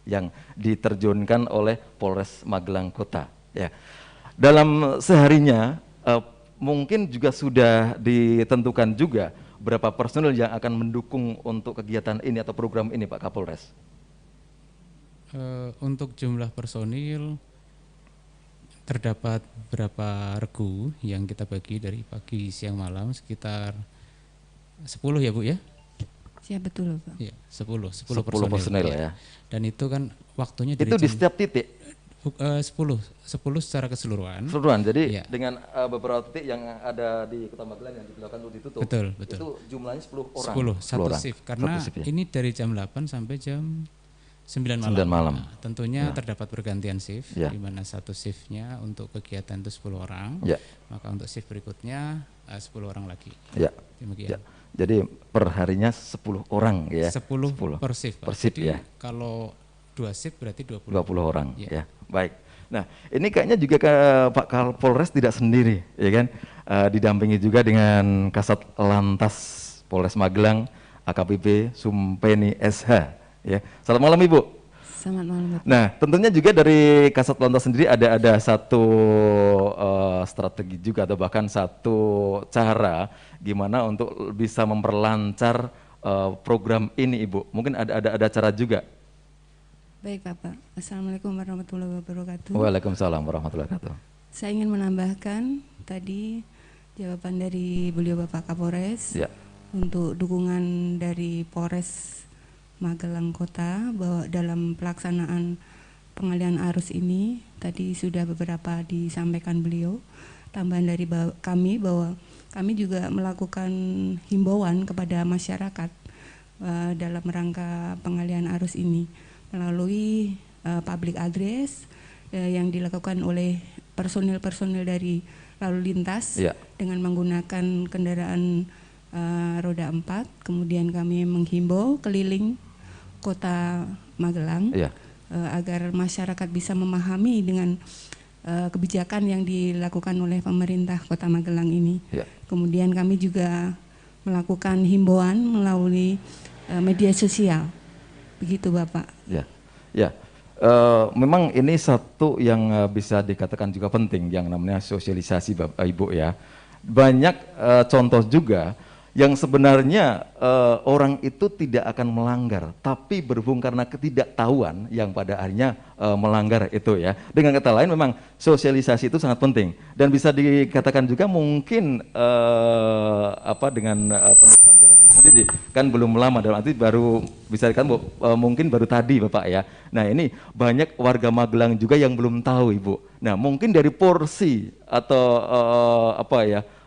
yang diterjunkan oleh Polres Magelang Kota. Ya. Dalam seharinya mungkin juga sudah ditentukan juga berapa personil yang akan mendukung untuk kegiatan ini atau program ini, Pak Kapolres? Untuk jumlah personil terdapat beberapa regu yang kita bagi dari pagi, siang, malam sekitar 10 ya, Bu ya? Ya betul, Pak. Ya, 10 personil ya. Dan itu kan waktunya itu di setiap titik. 10 secara keseluruhan. Jadi dengan beberapa titik yang ada di Kota Magelang yang dilakukan untuk ditutup. Betul. Itu jumlahnya 10 orang. 10 satu shift karena ini dari jam 8 sampai jam 9 malam. 9 malam. Nah, tentunya Ya. terdapat pergantian shift, Ya. di mana satu shiftnya untuk kegiatan itu 10 orang, Ya. maka untuk shift berikutnya 10 orang lagi. Ya. Demikian. Ya. Jadi perharinya 10 orang ya. 10 per shift, Pak. Per shift Jadi ya. kalau 2 shift berarti 20. 20 orang Ya. ya. Baik. Nah, ini kayaknya juga ke Pak Kapolres tidak sendiri, ya kan? Didampingi juga dengan Kasat Lantas Polres Magelang, AKBP Sumpeni SH. Ya. Selamat malam Ibu. Selamat malam Bapak. Nah, tentunya juga dari Kasat Lantas sendiri ada satu strategi juga atau bahkan satu cara gimana untuk bisa memperlancar program ini Ibu. Mungkin ada cara juga. Baik Bapak. Assalamualaikum warahmatullahi wabarakatuh. Waalaikumsalam warahmatullahi wabarakatuh. Saya ingin menambahkan tadi jawaban dari beliau Bapak Kapolres Ya. untuk dukungan dari Polres Magelang Kota bahwa dalam pelaksanaan pengalihan arus ini tadi sudah beberapa disampaikan beliau. Tambahan dari kami bahwa kami juga melakukan himbauan kepada masyarakat dalam rangka pengalihan arus ini melalui public address yang dilakukan oleh personil-personil dari lalu lintas Ya. dengan menggunakan kendaraan roda 4. Kemudian kami menghimbau keliling Kota Magelang Ya. agar masyarakat bisa memahami dengan kebijakan yang dilakukan oleh pemerintah Kota Magelang ini. Ya. Kemudian kami juga melakukan himbauan melalui media sosial. Begitu Bapak. Ya. Ya. Memang ini satu yang bisa dikatakan juga penting yang namanya sosialisasi Bapak Ibu ya. Banyak contoh juga yang sebenarnya orang itu tidak akan melanggar, tapi berhubung karena ketidaktahuan yang pada akhirnya melanggar itu ya. Dengan kata lain memang sosialisasi itu sangat penting dan bisa dikatakan juga mungkin dengan penutupan jalan ini sendiri kan belum lama, dalam arti baru bisa dikatakan mungkin baru tadi Bapak ya. Nah ini banyak warga Magelang juga yang belum tahu Ibu. Nah mungkin dari porsi atau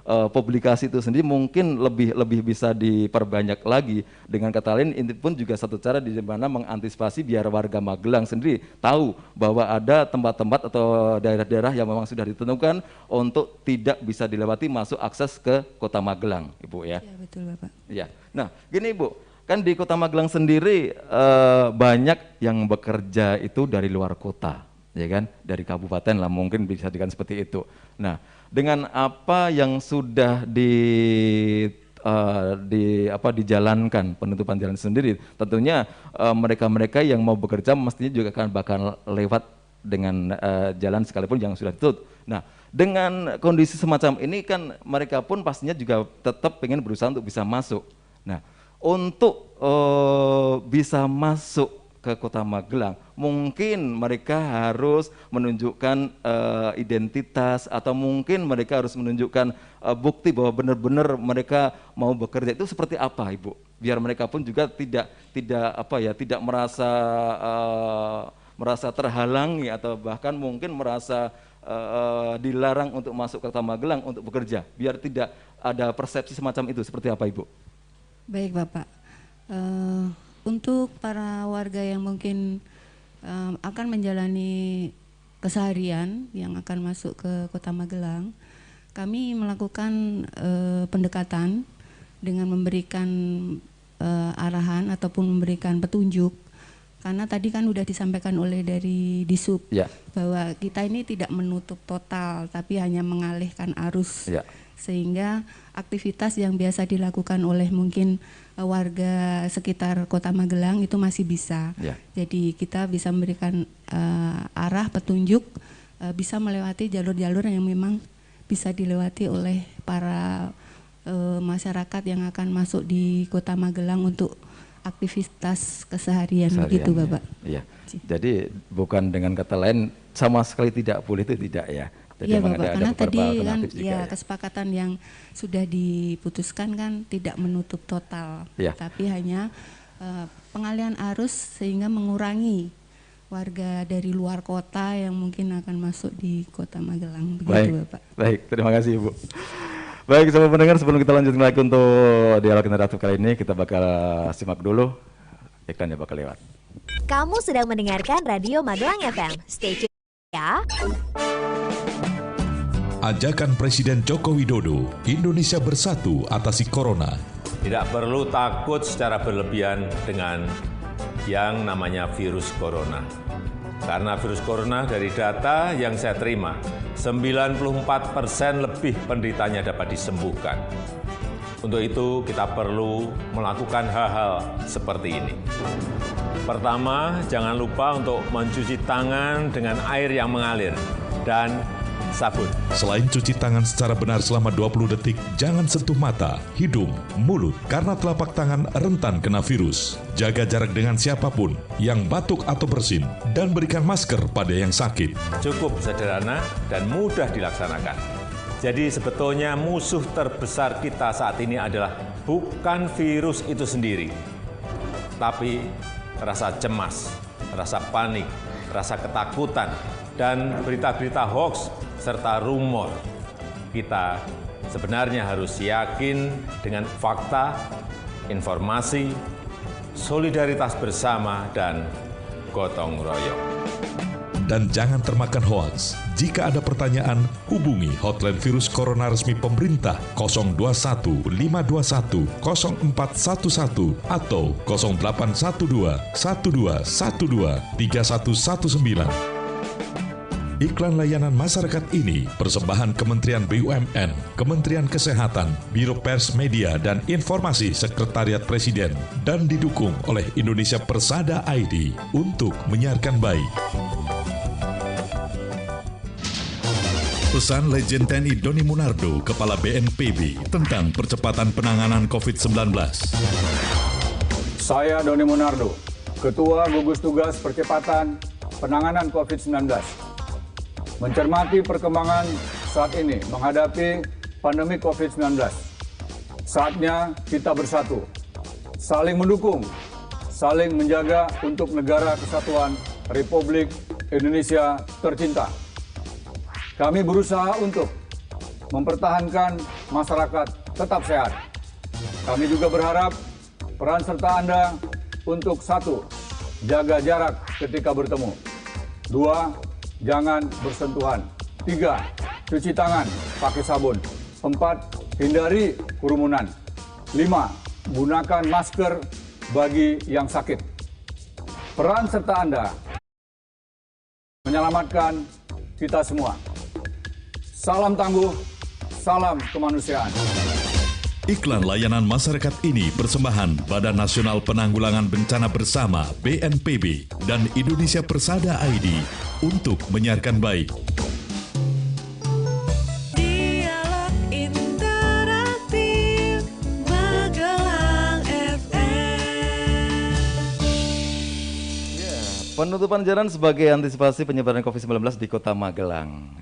publikasi itu sendiri mungkin lebih bisa diperbanyak lagi. Dengan kata lain ini pun juga satu cara di mana mengantisipasi biar warga Magelang sendiri tahu bahwa ada tempat-tempat atau daerah-daerah yang memang sudah ditentukan untuk tidak bisa dilewati masuk akses ke Kota Magelang, Ibu ya. Ya betul Bapak. Ya. Nah, gini Ibu, kan di Kota Magelang sendiri banyak yang bekerja itu dari luar kota, ya kan? Dari kabupaten lah mungkin bisa dikatakan seperti itu. Nah, dengan apa yang sudah dijalankan penutupan jalan sendiri, tentunya mereka-mereka yang mau bekerja mestinya juga akan bakal lewat dengan jalan sekalipun yang sudah ditutup. Nah, dengan kondisi semacam ini kan mereka pun pastinya juga tetap ingin berusaha untuk bisa masuk. Nah, untuk bisa masuk ke Kota Magelang, mungkin mereka harus menunjukkan identitas atau mungkin mereka harus menunjukkan bukti bahwa benar-benar mereka mau bekerja. Itu seperti apa, Ibu? Biar mereka pun juga tidak merasa terhalangi atau bahkan mungkin merasa dilarang untuk masuk ke Kota Magelang untuk bekerja. Biar tidak ada persepsi semacam itu. Seperti apa, Ibu? Baik Bapak. Untuk para warga yang mungkin akan menjalani keseharian yang akan masuk ke Kota Magelang, kami melakukan pendekatan dengan memberikan arahan ataupun memberikan petunjuk, karena tadi kan sudah disampaikan oleh dari Disub bahwa kita ini tidak menutup total tapi hanya mengalihkan arus, sehingga aktivitas yang biasa dilakukan oleh mungkin warga sekitar Kota Magelang itu masih bisa. Jadi kita bisa memberikan arah petunjuk, bisa melewati jalur-jalur yang memang bisa dilewati oleh para masyarakat yang akan masuk di Kota Magelang untuk aktivitas keseharian begitu Bapak. Iya. Jadi bukan dengan kata lain sama sekali tidak boleh, itu tidak ya. Iya Bapak, karena tadi kan kesepakatan yang sudah diputuskan kan tidak menutup total, tapi hanya pengalihan arus sehingga mengurangi warga dari luar kota yang mungkin akan masuk di Kota Magelang. Begitu Bapak. Baik, terima kasih Ibu. Baik, sahabat pendengar, sebelum kita lanjut lagi untuk dialog interaktif kali ini, kita bakal simak dulu iklan yang bakal lewat. Kamu sedang mendengarkan Radio Magelang FM. Stay tune ya. Ajakan Presiden Joko Widodo, Indonesia bersatu atasi corona. Tidak perlu takut secara berlebihan dengan yang namanya virus corona. Karena virus corona dari data yang saya terima, 94% lebih penderitanya dapat disembuhkan. Untuk itu kita perlu melakukan hal-hal seperti ini. Pertama, jangan lupa untuk mencuci tangan dengan air yang mengalir dan sabun. Selain cuci tangan secara benar selama 20 detik, jangan sentuh mata, hidung, mulut, karena telapak tangan rentan kena virus. Jaga jarak dengan siapapun yang batuk atau bersin, dan berikan masker pada yang sakit. Cukup sederhana dan mudah dilaksanakan. Jadi sebetulnya musuh terbesar kita saat ini adalah bukan virus itu sendiri, tapi rasa cemas, rasa panik, rasa ketakutan, dan berita-berita hoax serta rumor. Kita sebenarnya harus yakin dengan fakta, informasi, solidaritas bersama, dan gotong royong. Dan jangan termakan hoaks. Jika ada pertanyaan, hubungi hotline virus corona resmi pemerintah 021 521 0411 atau 0812 1212 3119. Iklan layanan masyarakat ini persembahan Kementerian BUMN, Kementerian Kesehatan, Biro Pers Media dan Informasi Sekretariat Presiden, dan didukung oleh Indonesia Persada ID untuk menyiarkan baik. Pesan Legend TNI Doni Munardo, Kepala BNPB, tentang percepatan penanganan COVID-19. Saya Doni Munardo, Ketua Gugus Tugas Percepatan Penanganan COVID-19. Mencermati perkembangan saat ini menghadapi pandemi COVID-19. Saatnya kita bersatu, saling mendukung, saling menjaga untuk negara kesatuan Republik Indonesia tercinta. Kami berusaha untuk mempertahankan masyarakat tetap sehat. Kami juga berharap peran serta Anda untuk 1. Jaga jarak ketika bertemu. 2. Jangan bersentuhan. 3. Cuci tangan pakai sabun. 4. Hindari kerumunan. 5. Gunakan masker bagi yang sakit. Peran serta Anda menyelamatkan kita semua. Salam tangguh, salam kemanusiaan. Iklan layanan masyarakat ini persembahan Badan Nasional Penanggulangan Bencana Bersama BNPB dan Indonesia Persada ID untuk menyiarkan baik. Dialog Interaktif Magelang FM. Penutupan jalan sebagai antisipasi penyebaran COVID-19 di Kota Magelang.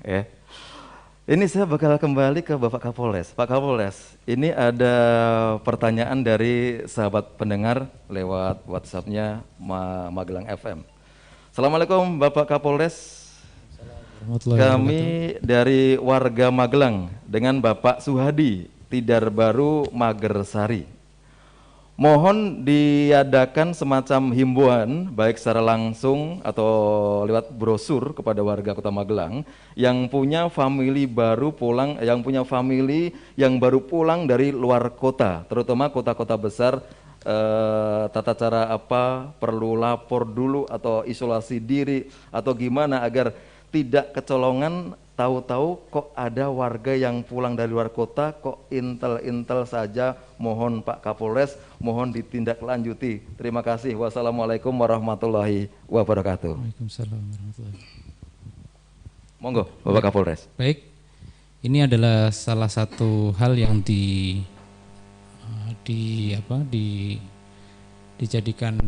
Ini saya bakal kembali ke Bapak Kapolres. Pak Kapolres, ini ada pertanyaan dari sahabat pendengar lewat WhatsApp-nya Magelang FM. Assalamualaikum Bapak Kapolres. Kami dari warga Magelang dengan Bapak Suhadi, Tidar Baru, Magersari. Mohon diadakan semacam himbauan baik secara langsung atau lewat brosur kepada warga Kota Magelang yang punya famili baru pulang, yang baru pulang dari luar kota, terutama kota-kota besar. Tata cara apa, perlu lapor dulu atau isolasi diri atau gimana agar tidak kecolongan. Tahu-tahu kok ada warga yang pulang dari luar kota, kok intel-intel saja. Mohon Pak Kapolres, mohon ditindaklanjuti. Terima kasih. Wassalamualaikum warahmatullahi wabarakatuh. Waalaikumsalam warahmatullahi. Monggo, Bapak Kapolres. Baik, ini adalah salah satu hal yang dijadikan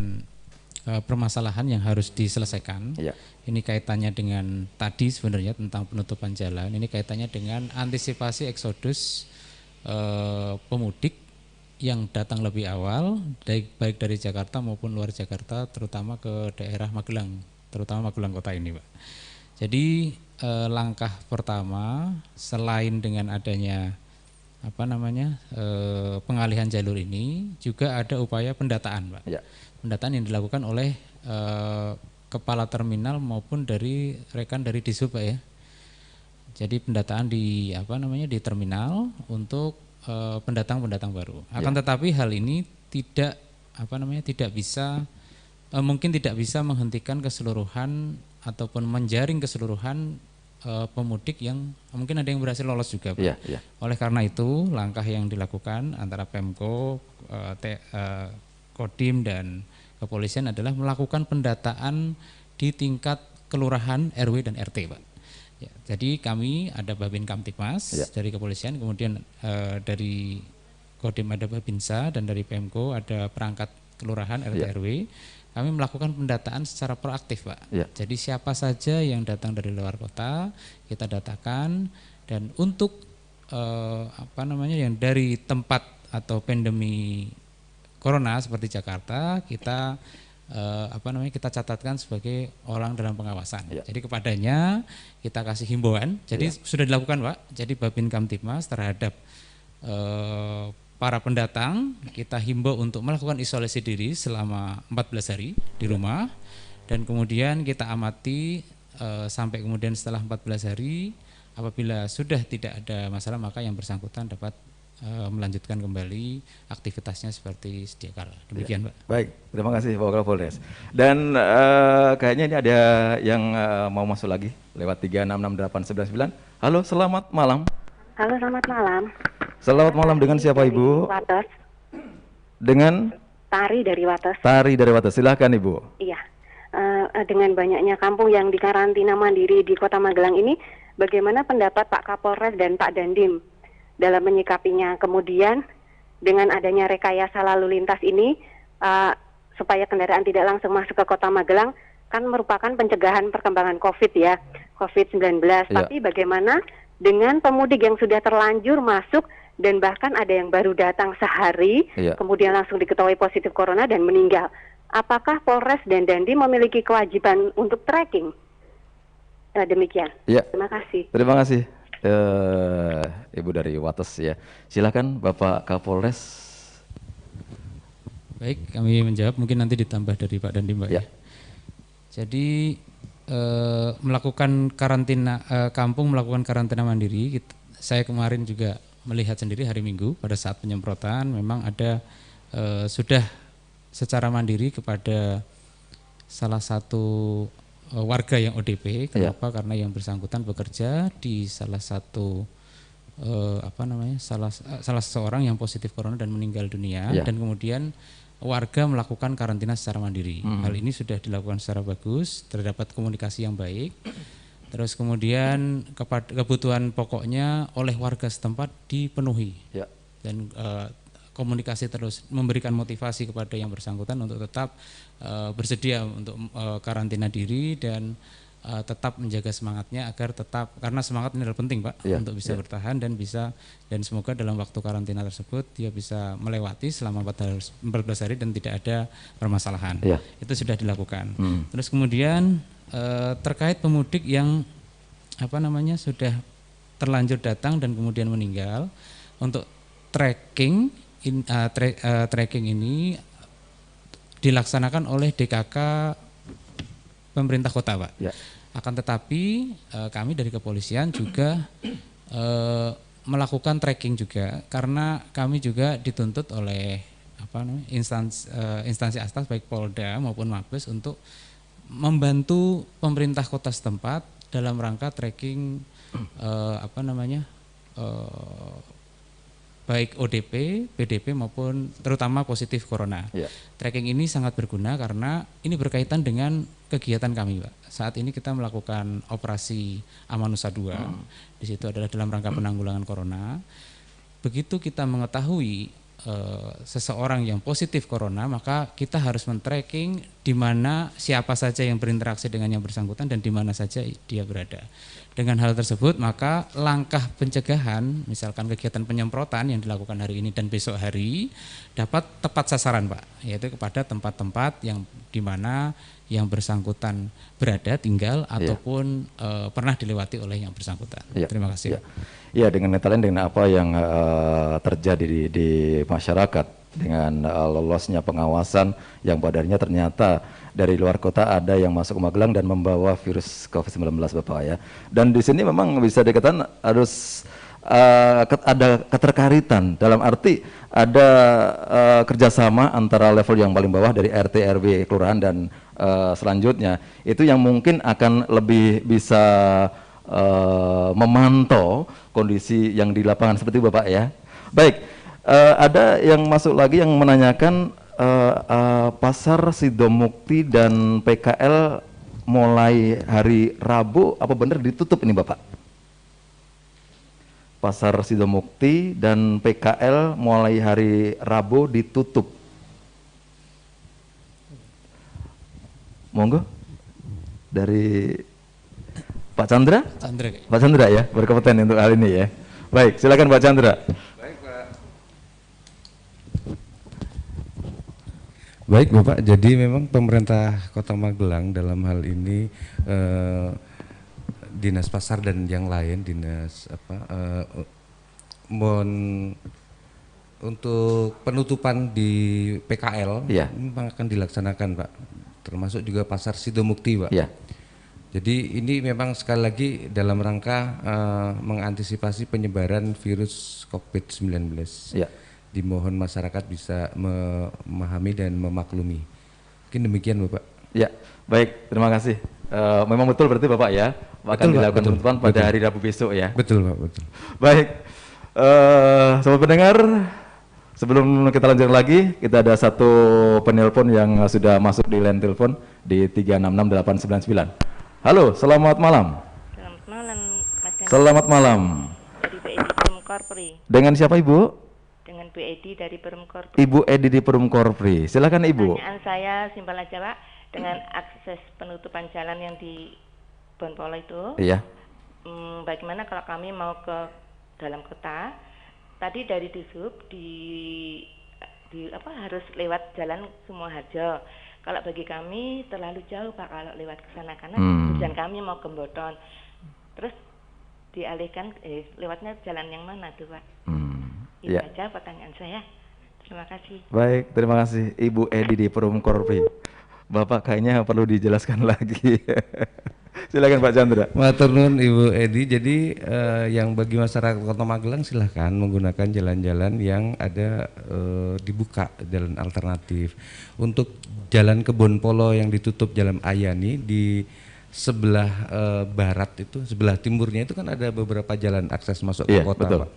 permasalahan yang harus diselesaikan. Ya. Ini kaitannya dengan tadi sebenarnya tentang penutupan jalan. Ini kaitannya dengan antisipasi eksodus pemudik yang datang lebih awal, baik dari Jakarta maupun luar Jakarta, terutama ke daerah Magelang, terutama Magelang kota ini, Pak. Jadi langkah pertama selain dengan adanya pengalihan jalur ini, juga ada upaya pendataan, Pak. Ya. Pendataan yang dilakukan oleh kepala terminal maupun dari rekan dari Dishub Pak ya. Jadi pendataan di di terminal untuk pendatang-pendatang baru. Akan tetapi hal ini tidak bisa mungkin tidak bisa menghentikan keseluruhan ataupun menjaring keseluruhan pemudik yang mungkin ada yang berhasil lolos juga Pak. Oleh karena itu langkah yang dilakukan antara Pemko, Kodim dan kepolisian adalah melakukan pendataan di tingkat kelurahan, RW dan RT Pak. Ya, jadi kami ada Babin Kamtipmas dari kepolisian, kemudian dari Kodim ada Babinsa dan dari Pemko ada perangkat kelurahan, RT, RW. Kami melakukan pendataan secara proaktif Pak. Jadi siapa saja yang datang dari luar kota kita datakan, dan untuk yang dari tempat atau pandemi corona seperti Jakarta kita kita catatkan sebagai orang dalam pengawasan. Jadi kepadanya kita kasih himbauan. Jadi sudah dilakukan Pak. Jadi Babin Kamtipmas terhadap para pendatang kita himbau untuk melakukan isolasi diri selama 14 hari di rumah, dan kemudian kita amati sampai kemudian setelah 14 hari apabila sudah tidak ada masalah maka yang bersangkutan dapat melanjutkan kembali aktivitasnya seperti sedia kala. Demikian Pak. Baik, terima kasih Pak Kapolres. Dan kayaknya ini ada yang mau masuk lagi lewat 3668199. Halo, selamat malam. Halo, selamat malam. Selamat malam, dengan siapa Ibu? Wates. Dengan? Tari dari Wates. Tari dari Wates, silahkan Ibu. Iya, dengan banyaknya kampung yang dikarantina mandiri di Kota Magelang ini, bagaimana pendapat Pak Kapolres dan Pak Dandim dalam menyikapinya? Kemudian dengan adanya rekayasa lalu lintas ini, supaya kendaraan tidak langsung masuk ke Kota Magelang, kan merupakan pencegahan perkembangan COVID ya, COVID-19. Tapi bagaimana dengan pemudik yang sudah terlanjur masuk dan bahkan ada yang baru datang sehari, kemudian langsung diketahui positif corona dan meninggal? Apakah Polres dan Dandim memiliki kewajiban untuk tracking? Demikian. Terima kasih. Terima kasih Ibu dari Wates ya. Silakan Bapak Kapolres. Baik, kami menjawab, mungkin nanti ditambah dari Pak Dandim Pak ya. Jadi melakukan karantina kampung, melakukan karantina mandiri. Saya kemarin juga melihat sendiri hari Minggu pada saat penyemprotan memang ada sudah secara mandiri kepada salah satu warga yang ODP. Kenapa? Karena yang bersangkutan bekerja di salah satu salah seorang yang positif corona dan meninggal dunia, dan kemudian warga melakukan karantina secara mandiri. Hal ini sudah dilakukan secara bagus, terdapat komunikasi yang baik. Terus kemudian kebutuhan pokoknya oleh warga setempat dipenuhi. Dan komunikasi terus memberikan motivasi kepada yang bersangkutan untuk tetap bersedia untuk karantina diri dan tetap menjaga semangatnya agar tetap, karena semangat ini adalah penting Pak untuk bisa bertahan dan semoga dalam waktu karantina tersebut dia bisa melewati selama 14 hari dan tidak ada permasalahan. Itu sudah dilakukan. Terus kemudian terkait pemudik yang sudah terlanjur datang dan kemudian meninggal, untuk tracking ini dilaksanakan oleh DKK pemerintah kota Pak. Akan tetapi kami dari kepolisian juga melakukan tracking juga, karena kami juga dituntut oleh instansi atas baik Polda maupun Mabes untuk membantu pemerintah kota setempat dalam rangka tracking baik ODP, PDP maupun terutama positif corona. Tracking ini sangat berguna karena ini berkaitan dengan kegiatan kami Pak. Saat ini kita melakukan operasi Amanusa 2. Di situ adalah dalam rangka penanggulangan corona. Begitu kita mengetahui seseorang yang positif corona, maka kita harus men-tracking di mana siapa saja yang berinteraksi dengan yang bersangkutan dan di mana saja dia berada. Dengan hal tersebut, maka langkah pencegahan, misalkan kegiatan penyemprotan yang dilakukan hari ini dan besok hari, dapat tepat sasaran Pak, yaitu kepada tempat-tempat yang di mana yang bersangkutan berada, tinggal, ataupun pernah dilewati oleh yang bersangkutan. Terima kasih. Ya, dengan kata lain, dengan apa yang terjadi di masyarakat, dengan lolosnya pengawasan yang padarnya ternyata dari luar kota ada yang masuk ke Magelang dan membawa virus COVID-19 Bapak ya. Dan di sini memang bisa dikatakan harus ada keterkaitan, dalam arti ada kerjasama antara level yang paling bawah dari RT, RW, kelurahan dan selanjutnya itu yang mungkin akan lebih bisa memantau kondisi yang di lapangan seperti Bapak ya. Baik, ada yang masuk lagi yang menanyakan Pasar Sidomukti dan PKL mulai hari Rabu apa benar ditutup ini Bapak? Pasar Sidomukti dan PKL mulai hari Rabu ditutup. Monggo dari Pak Chandra? Pak Chandra ya, berkompeten untuk hal ini ya. Baik, silakan Pak Chandra. Baik Bapak, jadi memang pemerintah Kota Magelang dalam hal ini Dinas Pasar dan yang lain, dinas untuk penutupan di PKL memang akan dilaksanakan Pak, termasuk juga Pasar Sidomukti Pak. Jadi ini memang sekali lagi dalam rangka mengantisipasi penyebaran virus COVID-19. Dimohon masyarakat bisa memahami dan memaklumi. Mungkin demikian Bapak. Ya, baik, terima kasih. Memang betul berarti Bapak ya, akan dilakukan penutupan pada hari Rabu besok ya. Betul Pak, betul. Baik, sobat pendengar, sebelum kita lanjut lagi, kita ada satu penelpon yang sudah masuk di line telepon di 366899. Halo, selamat malam. Selamat malam, Mas Gandhi. Selamat malam. Dari Bu Edi Perum Korpri. Dengan siapa Ibu? Dengan Bu Edi dari Perum Korpri. Ibu Edi di Perum Korpri. Silakan Ibu. Pertanyaan saya simpel aja Pak, dengan akses penutupan jalan yang di Bonpolo itu. Iya. Bagaimana kalau kami mau ke dalam kota? Tadi dari Disub harus lewat jalan Sumoharjo. Kalau bagi kami terlalu jauh Pak kalau lewat ke sana karena tujuan kami mau ke Boton. Terus dialihkan lewatnya jalan yang mana tuh Pak? Itu aja pertanyaan saya. Terima kasih. Baik, terima kasih Ibu Edi di Perum Korpri. Bapak kayaknya perlu dijelaskan lagi. Silakan Pak Chandra. Matur nuwun Ibu Edi. Jadi yang bagi masyarakat Kota Magelang silahkan menggunakan jalan-jalan yang ada dibuka, jalan alternatif. Untuk jalan Kebonpolo yang ditutup Jalan Ayani di sebelah barat itu, sebelah timurnya itu kan ada beberapa jalan akses masuk ke kota betul. Pak.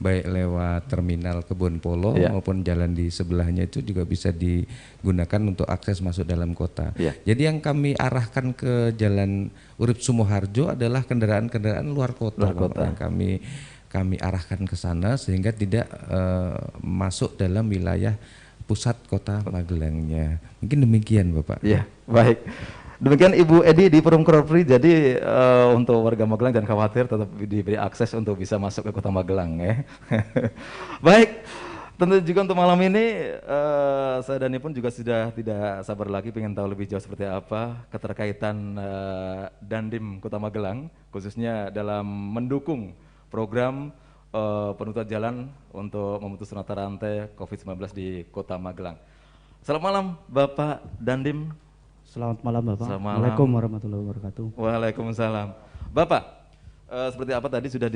Baik lewat terminal Kebonpolo maupun jalan di sebelahnya itu juga bisa digunakan untuk akses masuk dalam kota. Jadi yang kami arahkan ke Jalan Urip Sumoharjo adalah kendaraan-kendaraan luar kota. Yang kami arahkan ke sana sehingga tidak masuk dalam wilayah pusat Kota Magelangnya. Mungkin demikian Bapak. Ya, baik. Demikian Ibu Edi di Perum Korpri. Jadi untuk warga Magelang jangan khawatir, tetap diberi akses untuk bisa masuk ke Kota Magelang ya. Baik, tentu juga untuk malam ini saya dan Ipun juga sudah tidak sabar lagi ingin tahu lebih jauh seperti apa keterkaitan Dandim Kota Magelang khususnya dalam mendukung program penutupan jalan untuk memutus mata rantai COVID-19 di Kota Magelang. Selamat malam Bapak Dandim. Selamat malam Bapak. Selamat malam. Assalamualaikum warahmatullahi wabarakatuh. Waalaikumsalam. Bapak, seperti apa tadi sudah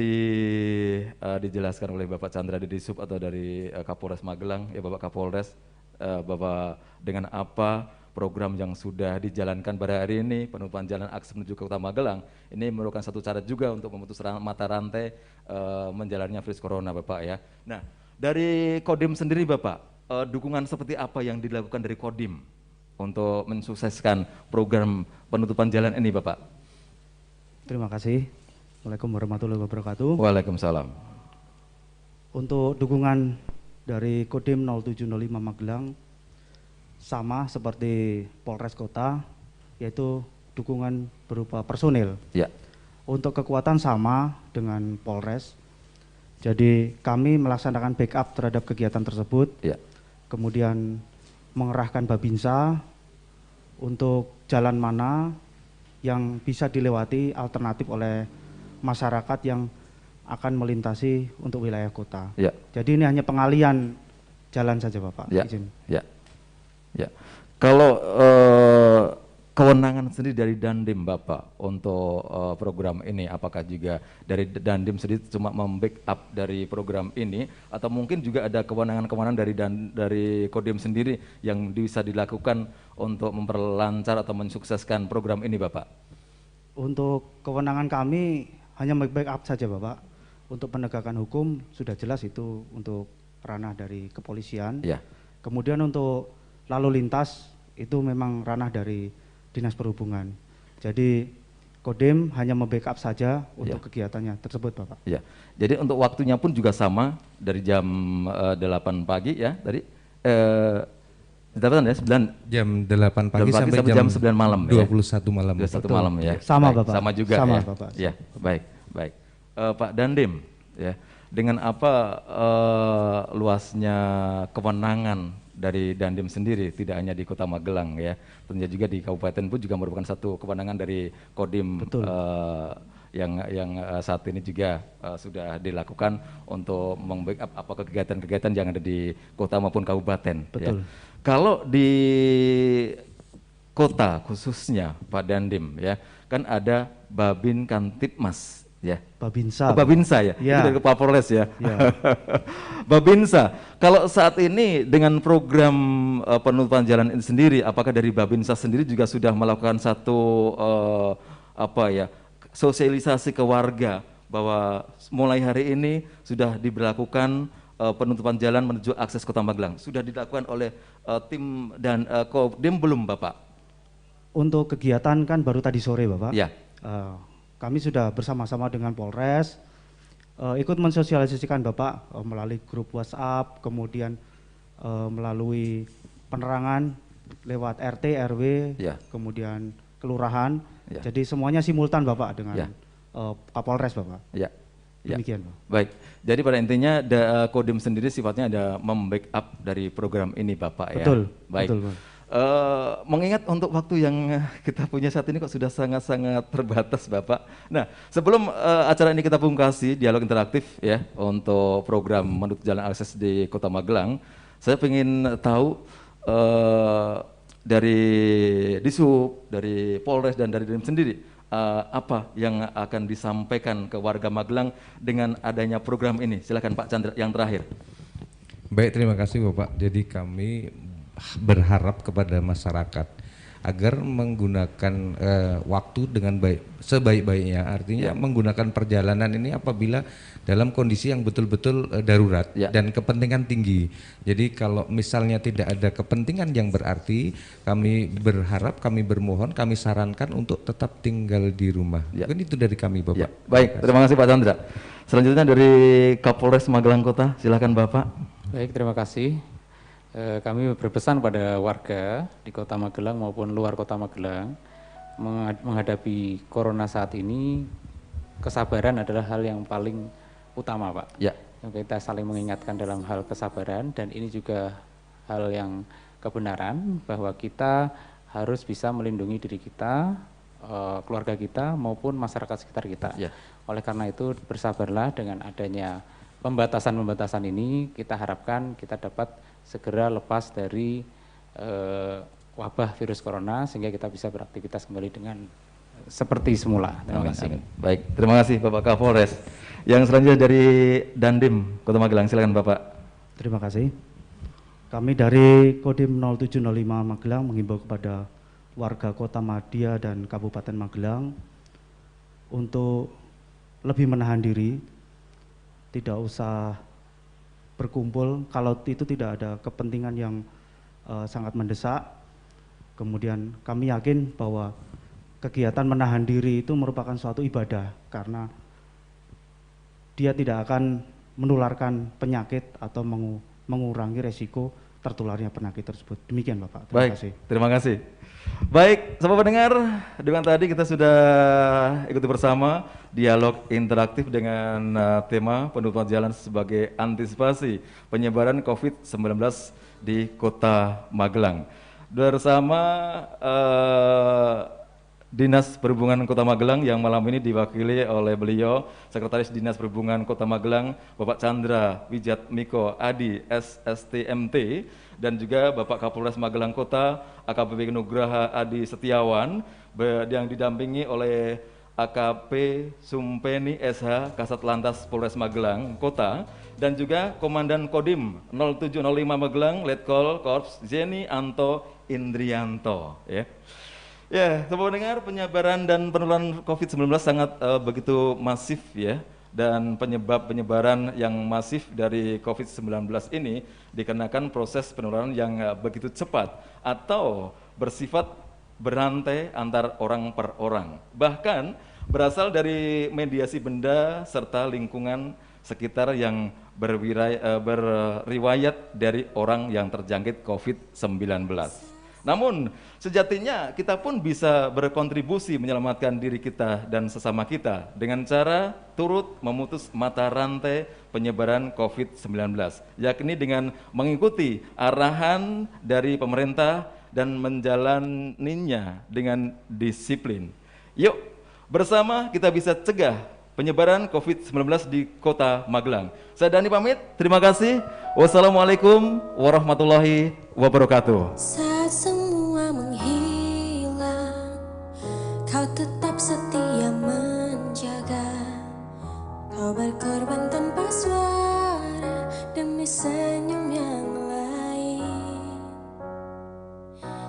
dijelaskan oleh Bapak Chandra di Disub atau dari Kapolres Magelang, ya Bapak Kapolres, Bapak dengan apa program yang sudah dijalankan pada hari ini, penutupan jalan akses menuju ke Kota Magelang, ini merupakan satu cara juga untuk memutus mata rantai menjalannya virus corona Bapak ya. Nah, dari Kodim sendiri Bapak, dukungan seperti apa yang dilakukan dari Kodim untuk mensukseskan program penutupan jalan ini Bapak? Terima kasih. Assalamualaikum warahmatullahi wabarakatuh. Waalaikumsalam. Untuk dukungan dari Kodim 0705 Magelang sama seperti Polres Kota, yaitu dukungan berupa personil. Ya. Untuk kekuatan sama dengan Polres. Jadi kami melaksanakan backup terhadap kegiatan tersebut. Ya. Kemudian mengerahkan Babinsa untuk jalan mana yang bisa dilewati alternatif oleh masyarakat yang akan melintasi untuk wilayah kota. Ya. Jadi ini hanya pengalian jalan saja Bapak. Ya. Izin. Ya. Ya. Kalau kewenangan sendiri dari Dandim Bapak untuk program ini, apakah juga dari Dandim sendiri cuma membackup dari program ini atau mungkin juga ada kewenangan-kewenangan dari Kodim sendiri yang bisa dilakukan untuk memperlancar atau mensukseskan program ini Bapak? Untuk kewenangan kami hanya backup saja Bapak. Untuk penegakan hukum sudah jelas itu untuk ranah dari kepolisian. Ya. Kemudian untuk lalu lintas itu memang ranah dari Dinas Perhubungan. Jadi Kodim hanya membackup saja untuk kegiatannya tersebut Bapak. Ya. Jadi untuk waktunya pun juga sama dari jam 8 pagi ya tadi. Ya, jam 8 pagi sampai jam 9 malam 21 malam. 21 malam ya. Sama baik, Bapak. Sama juga sama, ya. Bapak. Ya, baik. Pak Dandim ya. Dengan apa luasnya kewenangan dari Dandim sendiri, tidak hanya di Kota Magelang ya, tentunya juga di kabupaten pun juga merupakan satu kewenangan dari Kodim yang saat ini juga sudah dilakukan untuk membackup apa kegiatan-kegiatan yang ada di kota maupun kabupaten. Betul. Ya. Kalau di kota khususnya Pak Dandim ya, kan ada Babin Kantipmas ya. Babinsa. Babinsa ya. Ya. Itu dari Kapolres ya. Ya. Babinsa. Kalau saat ini dengan program penutupan jalan ini sendiri, apakah dari Babinsa sendiri juga sudah melakukan satu sosialisasi ke warga bahwa mulai hari ini sudah diberlakukan penutupan jalan menuju akses Kota Magelang? Sudah dilakukan oleh tim dan Kodim belum Bapak? Untuk kegiatan kan baru tadi sore Bapak. Ya. Kami sudah bersama-sama dengan Polres ikut mensosialisasikan Bapak melalui grup WhatsApp, kemudian melalui penerangan lewat RT, RW, kemudian kelurahan. Jadi semuanya simultan Bapak dengan Kapolres Bapak. Ya. Demikian Pak. Baik. Jadi pada intinya Kodim sendiri sifatnya ada membackup dari program ini Bapak ya. Betul. Baik. Betul, Pak. Mengingat untuk waktu yang kita punya saat ini kok sudah sangat-sangat terbatas Bapak. Nah, sebelum acara ini kita pungkasi dialog interaktif ya untuk program menutup jalan akses di Kota Magelang, saya ingin tahu dari Dishub, dari Polres dan dari Dandim sendiri apa yang akan disampaikan ke warga Magelang dengan adanya program ini. Silakan Pak Chandra yang terakhir. Baik, terima kasih Bapak. Jadi kami berharap kepada masyarakat agar menggunakan waktu dengan sebaik-baiknya, artinya menggunakan perjalanan ini apabila dalam kondisi yang betul-betul darurat dan kepentingan tinggi. Jadi kalau misalnya tidak ada kepentingan yang berarti, kami berharap, kami bermohon, kami sarankan untuk tetap tinggal di rumah. Kan itu dari kami Bapak. Baik, terima kasih Pak Chandra. Selanjutnya dari Kapolres Magelang Kota, silakan Bapak. Baik, terima kasih. Kami berpesan pada warga di Kota Magelang maupun luar Kota Magelang menghadapi corona saat ini, kesabaran adalah hal yang paling utama Pak. Ya. Yang kita saling mengingatkan dalam hal kesabaran, dan ini juga hal yang kebenaran bahwa kita harus bisa melindungi diri kita, keluarga kita maupun masyarakat sekitar kita. Ya. Oleh karena itu bersabarlah dengan adanya pembatasan-pembatasan ini, kita harapkan kita dapat segera lepas dari wabah virus corona sehingga kita bisa beraktivitas kembali dengan seperti semula. Terima kasih. Baik, terima kasih Bapak Kapolres. Yang selanjutnya dari Dandim Kota Magelang, silakan Bapak. Terima kasih. Kami dari Kodim 0705 Magelang menghimbau kepada warga Kota Madia dan Kabupaten Magelang untuk lebih menahan diri, tidak usah berkumpul kalau itu tidak ada kepentingan yang sangat mendesak. Kemudian kami yakin bahwa kegiatan menahan diri itu merupakan suatu ibadah karena dia tidak akan menularkan penyakit atau mengurangi resiko tertularnya penyakit tersebut. Demikian Bapak. Terima kasih. Terima kasih. Baik, sahabat pendengar, dengan tadi kita sudah ikuti bersama dialog interaktif dengan tema penutupan jalan sebagai antisipasi penyebaran COVID-19 di Kota Magelang. Bersama Dinas Perhubungan Kota Magelang yang malam ini diwakili oleh beliau, Sekretaris Dinas Perhubungan Kota Magelang, Bapak Chandra Wijatmiko Adi, SSTMT, dan juga Bapak Kapolres Magelang Kota, AKBP Nugraha Adi Setiawan, yang didampingi oleh AKP Sumpeni SH, Kasat Lantas Polres Magelang Kota, dan juga Komandan Kodim 0705 Magelang, Letkol Korps Zeni Anto Indrianto. Ya, sobat pendengar, penyebaran dan penularan COVID-19 sangat begitu masif ya, dan penyebaran yang masif dari COVID-19 ini dikarenakan proses penularan yang begitu cepat atau bersifat berantai antar orang per orang. Bahkan berasal dari mediasi benda serta lingkungan sekitar yang berriwayat dari orang yang terjangkit COVID-19. Namun, sejatinya kita pun bisa berkontribusi menyelamatkan diri kita dan sesama kita dengan cara turut memutus mata rantai penyebaran COVID-19, yakni dengan mengikuti arahan dari pemerintah dan menjalaninya dengan disiplin. Yuk, bersama kita bisa cegah penyebaran COVID-19 di Kota Magelang. Saya Dani pamit, terima kasih. Wassalamualaikum warahmatullahi wabarakatuh. Saat semua menghilang, kau tetap setia menjaga. Kau berkorban tanpa suara demi senyum yang lain.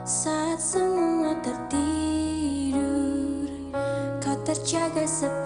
Saat semua tertidur, kau terjaga seperti